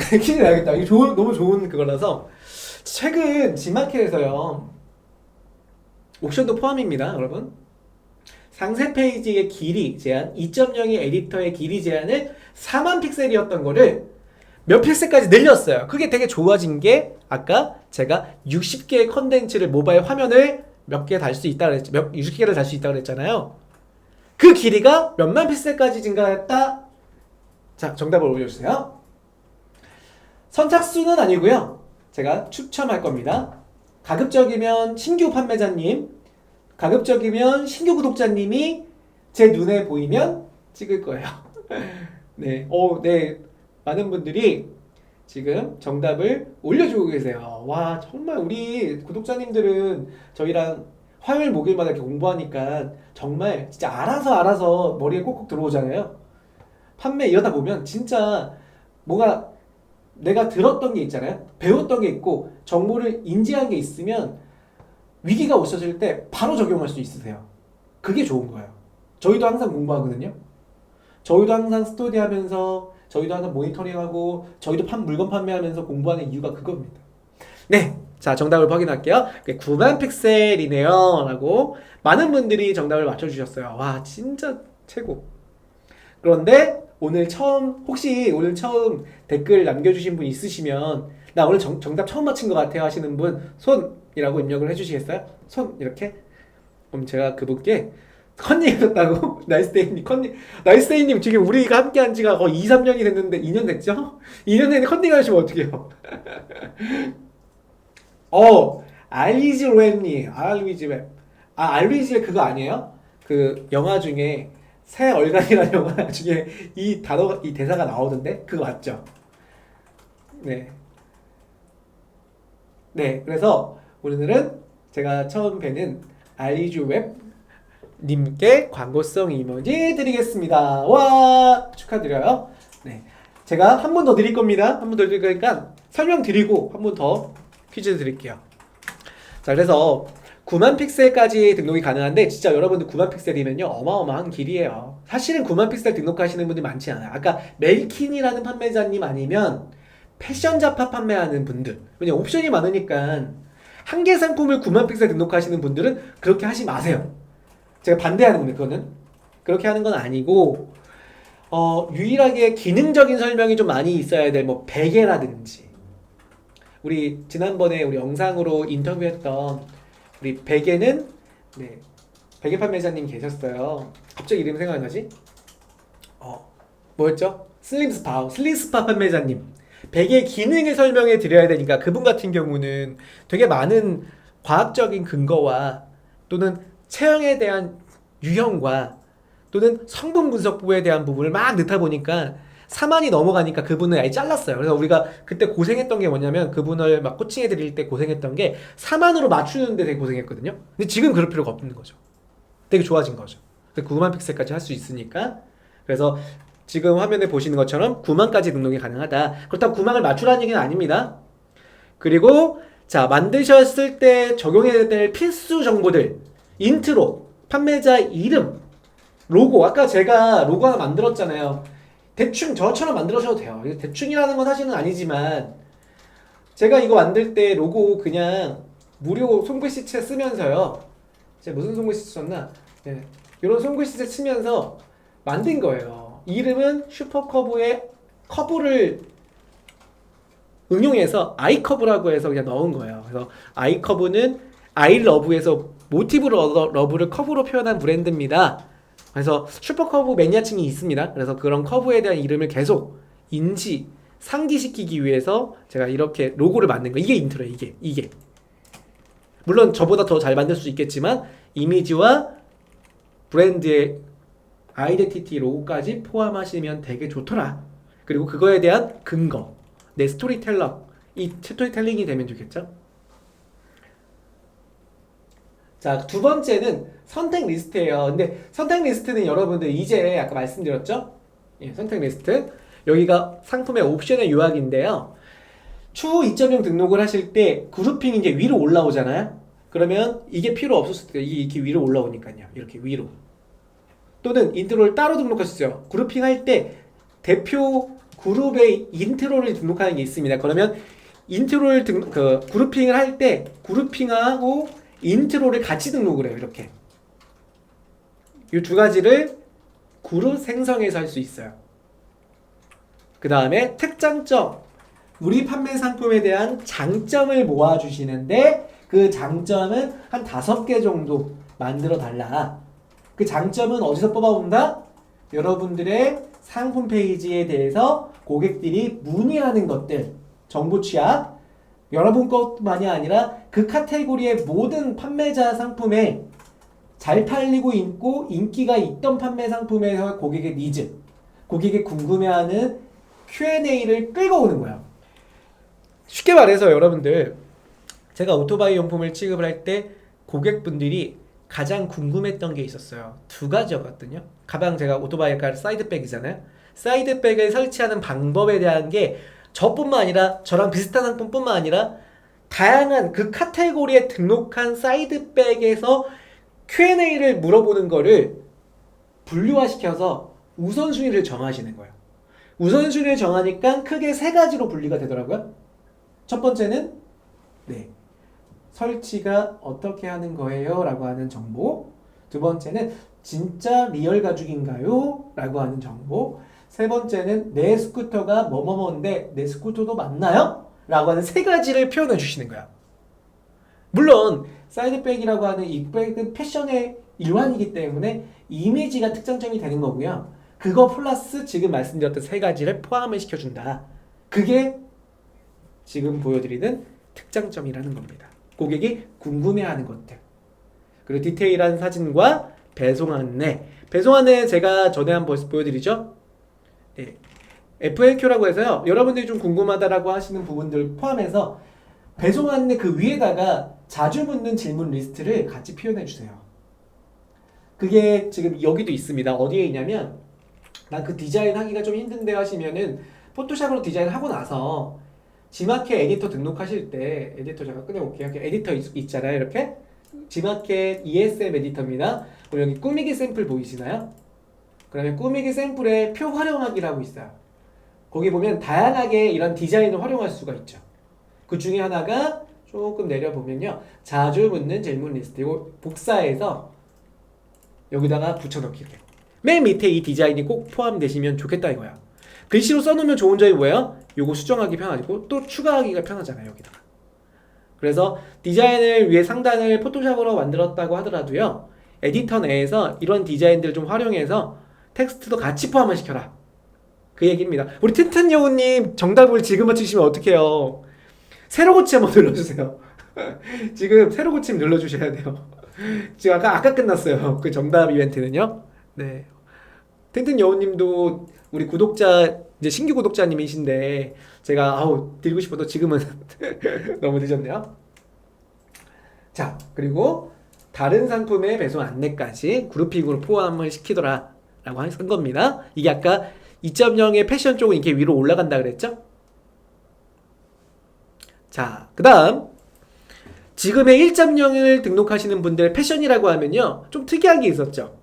퀴즈 내야겠다. 이거 너무 좋은 그거라서. 최근 지마켓에서요, 옥션도 포함입니다, 여러분. 상세 페이지의 길이 제한 2.0의 에디터의 길이 제한을 4만 픽셀이었던 거를 몇 픽셀까지 늘렸어요. 그게 되게 좋아진 게 아까 제가 60개의 컨텐츠를 모바일 화면을 몇 개 달 수 있다 그랬죠. 60개를 달 수 있다 그랬잖아요. 그 길이가 몇만 픽셀까지 증가했다. 자, 정답을 올려주세요. 선착순은 아니고요. 제가 추첨할 겁니다. 가급적이면 신규 판매자님, 가급적이면 신규 구독자님이 제 눈에 보이면 찍을 거예요. 네, 네, 많은 분들이 지금 정답을 올려주고 계세요. 와, 정말 우리 구독자님들은 저희랑 화요일, 목요일마다 이렇게 공부하니까 정말 진짜 알아서 머리에 콕콕 들어오잖아요. 판매 이러다 보면 진짜 뭔가 내가 들었던 게 있잖아요. 배웠던 게 있고 정보를 인지한 게 있으면 위기가 오셨을 때 바로 적용할 수 있으세요. 그게 좋은 거예요. 저희도 항상 공부하거든요. 저희도 항상 스터디 하면서 저희도 항상 모니터링하고 저희도 물건 판매하면서 공부하는 이유가 그겁니다. 네, 자, 정답을 확인할게요. 9만 픽셀이네요 라고 많은 분들이 정답을 맞춰주셨어요. 와, 진짜 최고. 그런데 혹시 오늘 처음 댓글 남겨주신 분 있으시면 나 오늘 정답 처음 맞힌 것 같아요 하시는 분 손이라고 입력을 해주시겠어요? 손 이렇게. 그럼 제가 그분께 컨닝해줬다고 나이스데이님 지금 우리가 함께 한 지가 2, 3년이 됐는데 2년 됐죠? 2년 내내 컨닝 하시면 어떡해요? 알리지웹님, 알리지웹 그거 아니에요? 그 영화 중에 새 얼간이라는 영화 중에 이 대사가 나오던데? 그거 맞죠? 네. 네, 그래서 오늘은 제가 처음 뵈는 알리지웹 님께 광고성 이모지 드리겠습니다. 와, 축하드려요. 네, 제가 한 번 더 드릴 겁니다. 한 번 더 드릴 거니까 설명드리고 한 번 더 퀴즈 드릴게요. 자, 그래서 9만 픽셀까지 등록이 가능한데 진짜 여러분들 9만 픽셀이면요 어마어마한 길이에요. 사실은 9만 픽셀 등록하시는 분들이 많지 않아요. 아까 멜킨이라는 판매자님 아니면 패션 잡화 판매하는 분들, 왜냐면 옵션이 많으니까 한 개 상품을 9만 픽셀 등록하시는 분들은 그렇게 하지 마세요. 제가 반대하는 겁니다. 그거는 그렇게 하는 건 아니고 유일하게 기능적인 설명이 좀 많이 있어야 될 뭐 베개라든지, 우리 지난번에 우리 영상으로 인터뷰했던 우리 베개는 네, 베개 판매자님 계셨어요. 갑자기 이름 생각이 나지? 뭐였죠? 슬림스파 판매자님. 베개 기능을 설명해 드려야 되니까 그분 같은 경우는 되게 많은 과학적인 근거와 또는 체형에 대한 유형과 또는 성분 분석부에 대한 부분을 막 넣다 보니까 4만이 넘어가니까 그분을 아예 잘랐어요. 그래서 우리가 그때 고생했던 게 뭐냐면 그분을 막 코칭해 드릴 때 고생했던 게 4만으로 맞추는데 되게 고생했거든요. 근데 지금 그럴 필요가 없는 거죠. 되게 좋아진 거죠. 9만 픽셀까지 할 수 있으니까. 그래서 지금 화면에 보시는 것처럼 9만까지 등록이 가능하다. 그렇다고 9만을 맞추라는 얘기는 아닙니다. 그리고 자, 만드셨을 때 적용해야 될 필수 정보들, 인트로, 판매자 이름, 로고. 아까 제가 로고 하나 만들었잖아요. 대충 저처럼 만들어셔도 돼요. 대충이라는 건 사실은 아니지만 제가 이거 만들 때 로고 그냥 무료 손글씨체 쓰면서요. 제가 무슨 손글씨 썼나? 네. 이런 손글씨체 쓰면서 만든 거예요. 이름은 슈퍼커브의 커브를 응용해서 아이커브라고 해서 그냥 넣은 거예요. 그래서 아이커브는 아이러브에서 모티브 러브를 커브로 표현한 브랜드입니다. 그래서 슈퍼커브 매니아층이 있습니다. 그래서 그런 커브에 대한 이름을 계속 상기시키기 위해서 제가 이렇게 로고를 만든 거예요. 이게 인트로예요. 이게. 물론 저보다 더 잘 만들 수 있겠지만 이미지와 브랜드의 아이덴티티 로고까지 포함하시면 되게 좋더라. 그리고 그거에 대한 근거, 내 이 스토리텔링이 되면 좋겠죠. 자, 두 번째는 선택 리스트예요. 근데 선택 리스트는 여러분들 이제 아까 말씀드렸죠? 예, 선택 리스트. 여기가 상품의 옵션의 요약인데요. 추후 2.0 등록을 하실 때 그룹핑이 이제 위로 올라오잖아요. 그러면 이게 필요 없었을 때 이게 이렇게 위로 올라오니까요. 이렇게 위로. 또는 인트로를 따로 등록하셨어요. 그룹핑 할 때 대표 그룹의 인트로를 등록하는 게 있습니다. 그러면 인트로를 그룹핑을 할 때 그룹핑하고 인트로를 같이 등록을 해요. 이렇게. 이 두 가지를 그룹 생성해서 할 수 있어요. 그 다음에 특장점. 우리 판매 상품에 대한 장점을 모아주시는데 그 장점은 한 5개 정도 만들어 달라. 그 장점은 어디서 뽑아온다? 여러분들의 상품 페이지에 대해서 고객들이 문의하는 것들, 정보 취합, 여러분 것만이 아니라 그 카테고리의 모든 판매자 상품에 잘 팔리고 있고 인기가 있던 판매 상품에서 고객의 니즈, 고객이 궁금해하는 Q&A를 끌고 오는 거야. 쉽게 말해서 여러분들, 제가 오토바이 용품을 취급을 할 때 고객분들이 가장 궁금했던 게 있었어요. 두 가지였거든요. 가방, 제가 오토바이가 사이드백이잖아요. 사이드백을 설치하는 방법에 대한 게 저뿐만 아니라 저랑 비슷한 상품뿐만 아니라 다양한 그 카테고리에 등록한 사이드백에서 Q&A를 물어보는 거를 분류화시켜서 우선순위를 정하시는 거예요. 우선순위를 정하니까 크게 3가지로 분리가 되더라고요. 첫 번째는 설치가 어떻게 하는 거예요? 라고 하는 정보. 두 번째는 진짜 리얼 가죽인가요? 라고 하는 정보. 세 번째는 내 스쿠터가 뭐뭐뭐인데 내 스쿠터도 맞나요? 라고 하는 3가지를 표현해 주시는 거야. 물론 사이드백이라고 하는 이 백은 패션의 일환이기 때문에 이미지가 특장점이 되는 거고요. 그거 플러스 지금 말씀드렸던 3가지를 포함을 시켜준다. 그게 지금 보여드리는 특장점이라는 겁니다. 고객이 궁금해하는 것들. 그리고 디테일한 사진과 배송 안내. 배송 안내 제가 전에 한번 보여드리죠. 네. FAQ라고 해서요. 여러분들이 좀 궁금하다라고 하시는 부분들 포함해서 배송 안내 그 위에다가 자주 묻는 질문 리스트를 같이 표현해 주세요. 그게 지금 여기도 있습니다. 어디에 있냐면 난 그 디자인 하기가 좀 힘든데 하시면은 포토샵으로 디자인하고 나서 지마켓 에디터 등록하실 때 에디터 제가 꺼내볼게요. 에디터 있잖아요. 이렇게 지마켓 ESM 에디터입니다. 그리고 여기 꾸미기 샘플 보이시나요? 그러면 꾸미기 샘플에 표 활용하기라고 있어요. 거기 보면 다양하게 이런 디자인을 활용할 수가 있죠. 그 중에 하나가 조금 내려보면요. 자주 묻는 질문 리스트. 이거 복사해서 여기다가 붙여넣기. 맨 밑에 이 디자인이 꼭 포함되시면 좋겠다 이거야. 글씨로 써놓으면 좋은 점이 뭐예요? 요거 수정하기 편하고 또 추가하기가 편하잖아요. 여기다가. 그래서 디자인을 위해 상단을 포토샵으로 만들었다고 하더라도요. 에디터 내에서 이런 디자인들을 좀 활용해서 텍스트도 같이 포함을 시켜라. 그 얘기입니다. 우리 튼튼 여우님 정답을 지금 맞추시면 어떡해요. 새로 고치 한번 눌러주세요. 지금 새로 고침 눌러주셔야 돼요. 지금 아까 끝났어요. 그 정답 이벤트는요. 네. 튼튼 여우님도 우리 구독자 이제 신규 구독자님이신데 제가 드리고 싶어도 지금은 너무 늦었네요. 자, 그리고 다른 상품의 배송 안내까지 그룹핑으로 포함을 시키더라 라고 한 겁니다. 이게 아까 2.0의 패션 쪽은 이렇게 위로 올라간다 그랬죠? 자, 그 다음 지금의 1.0을 등록하시는 분들 패션이라고 하면요 좀 특이한 게 있었죠.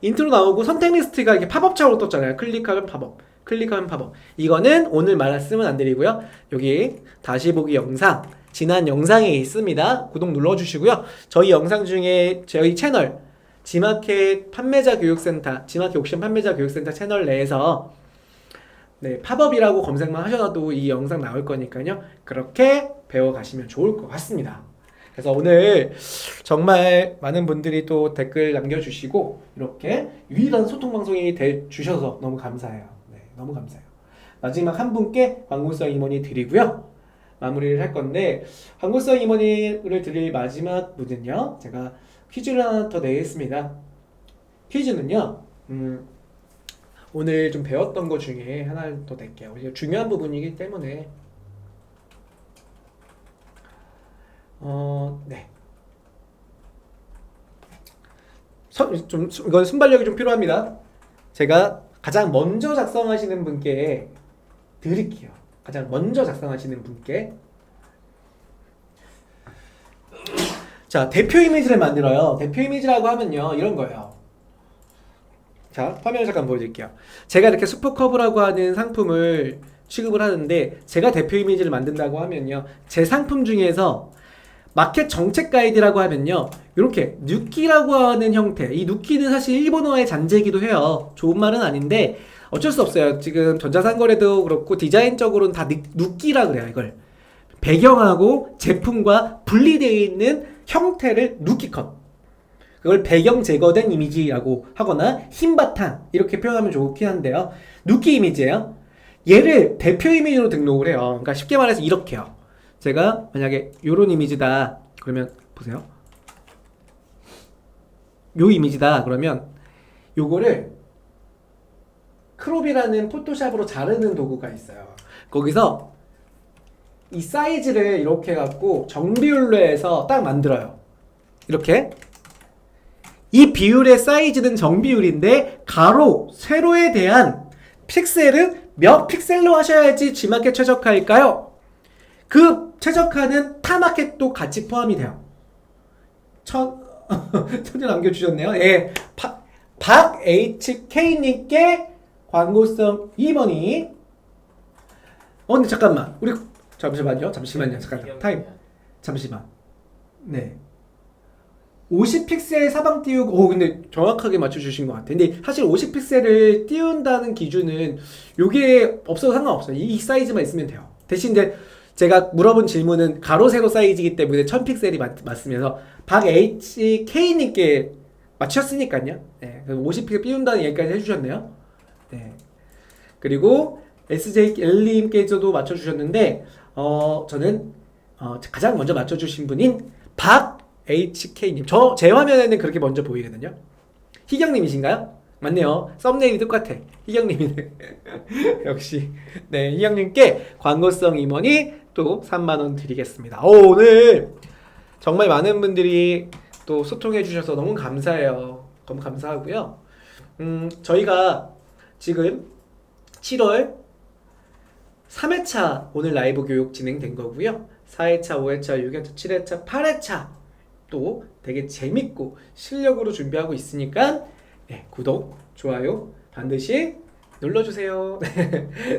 인트로 나오고 선택 리스트가 이렇게 팝업창으로 떴잖아요. 클릭하면 팝업, 클릭하면 팝업. 이거는 오늘 말씀은 안 드리고요. 여기 다시 보기 영상, 지난 영상에 있습니다. 구독 눌러주시고요. 저희 영상 중에 저희 채널 지마켓 판매자 교육센터, 지마켓 옥션 판매자 교육센터 채널 내에서 네, 팝업이라고 검색만 하셔도 이 영상 나올 거니까요. 그렇게 배워가시면 좋을 것 같습니다. 그래서 오늘 정말 많은 분들이 또 댓글 남겨주시고 이렇게 유일한 소통 방송이 주셔서 너무 감사해요. 네, 너무 감사해요. 마지막 한 분께 광고성 임원이 드리고요. 마무리를 할 건데 광고성 임원을 드릴 마지막 분은요. 제가 퀴즈를 하나 더 내겠습니다. 퀴즈는요. 오늘 좀 배웠던 것 중에 하나를 더 낼게요. 중요한 부분이기 때문에 네. 이건 순발력이 좀 필요합니다. 제가 가장 먼저 작성하시는 분께 드릴게요. 가장 먼저 작성하시는 분께. 자, 대표 이미지를 만들어요. 대표 이미지라고 하면요, 이런 거예요. 자, 화면을 잠깐 보여드릴게요. 제가 이렇게 슈퍼컵이라고 하는 상품을 취급을 하는데, 제가 대표 이미지를 만든다고 하면요, 제 상품 중에서 마켓 정책 가이드라고 하면요, 이렇게 누끼라고 하는 형태. 이 누끼는 사실 일본어의 잔재이기도 해요. 좋은 말은 아닌데 어쩔 수 없어요. 지금 전자상거래도 그렇고 디자인적으로는 다 누끼라 그래요. 이걸 배경하고 제품과 분리되어 있는 형태를 누끼컷, 그걸 배경 제거된 이미지라고 하거나 흰 바탕 이렇게 표현하면 좋긴 한데요. 누끼 이미지예요. 얘를 대표 이미지로 등록을 해요. 그러니까 쉽게 말해서 이렇게요. 제가 만약에 요런 이미지다 그러면 보세요. 요 이미지다 그러면 요거를 크롭이라는 포토샵으로 자르는 도구가 있어요. 거기서 이 사이즈를 이렇게 해갖고 정비율로 해서 딱 만들어요. 이렇게 이 비율의 사이즈는 정비율인데 가로, 세로에 대한 픽셀은 몇 픽셀로 하셔야지 G마켓 최적화일까요? 그 최적화는 타마켓도 같이 포함이 돼요. 천재 남겨주셨네요. 예, 박 HK님께 광고성 2번이 근데 잠깐만 우리 잠시만요 잠깐 타임 잠시만. 네, 50픽셀 사방 띄우고 근데 정확하게 맞춰주신 것 같아요. 근데 사실 50픽셀을 띄운다는 기준은 요게 없어도 상관없어요. 이 사이즈만 있으면 돼요. 대신 이제 제가 물어본 질문은 가로 세로 사이즈이기 때문에 1000픽셀이 맞으면서 박 HK님께 맞췄으니까요. 네, 50픽셀 띄운다는 얘기까지 해주셨네요. 네. 그리고 SJL님께서도 맞춰주셨는데 저는 가장 먼저 맞춰주신 분인 박 HK님. 제 화면에는 그렇게 먼저 보이거든요. 희경님이신가요? 맞네요. 썸네일이 똑같아. 희경님이네. 역시. 네, 희경님께 광고성 임원이 또 3만원 드리겠습니다. 오늘 정말 많은 분들이 또 소통해 주셔서 너무 감사해요. 너무 감사하고요. 저희가 지금 7월 3회차 오늘 라이브 교육 진행된 거고요. 4회차, 5회차, 6회차, 7회차, 8회차 또 되게 재밌고 실력으로 준비하고 있으니까 네, 구독, 좋아요 반드시 눌러주세요.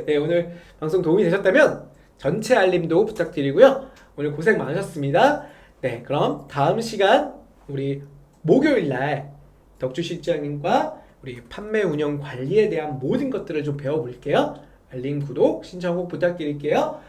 네, 오늘 방송 도움이 되셨다면 전체 알림도 부탁드리고요. 오늘 고생 많으셨습니다. 네, 그럼 다음 시간 우리 목요일날 덕주 실장님과 우리 판매 운영 관리에 대한 모든 것들을 좀 배워볼게요. 알림, 구독, 신청 꼭 부탁드릴게요.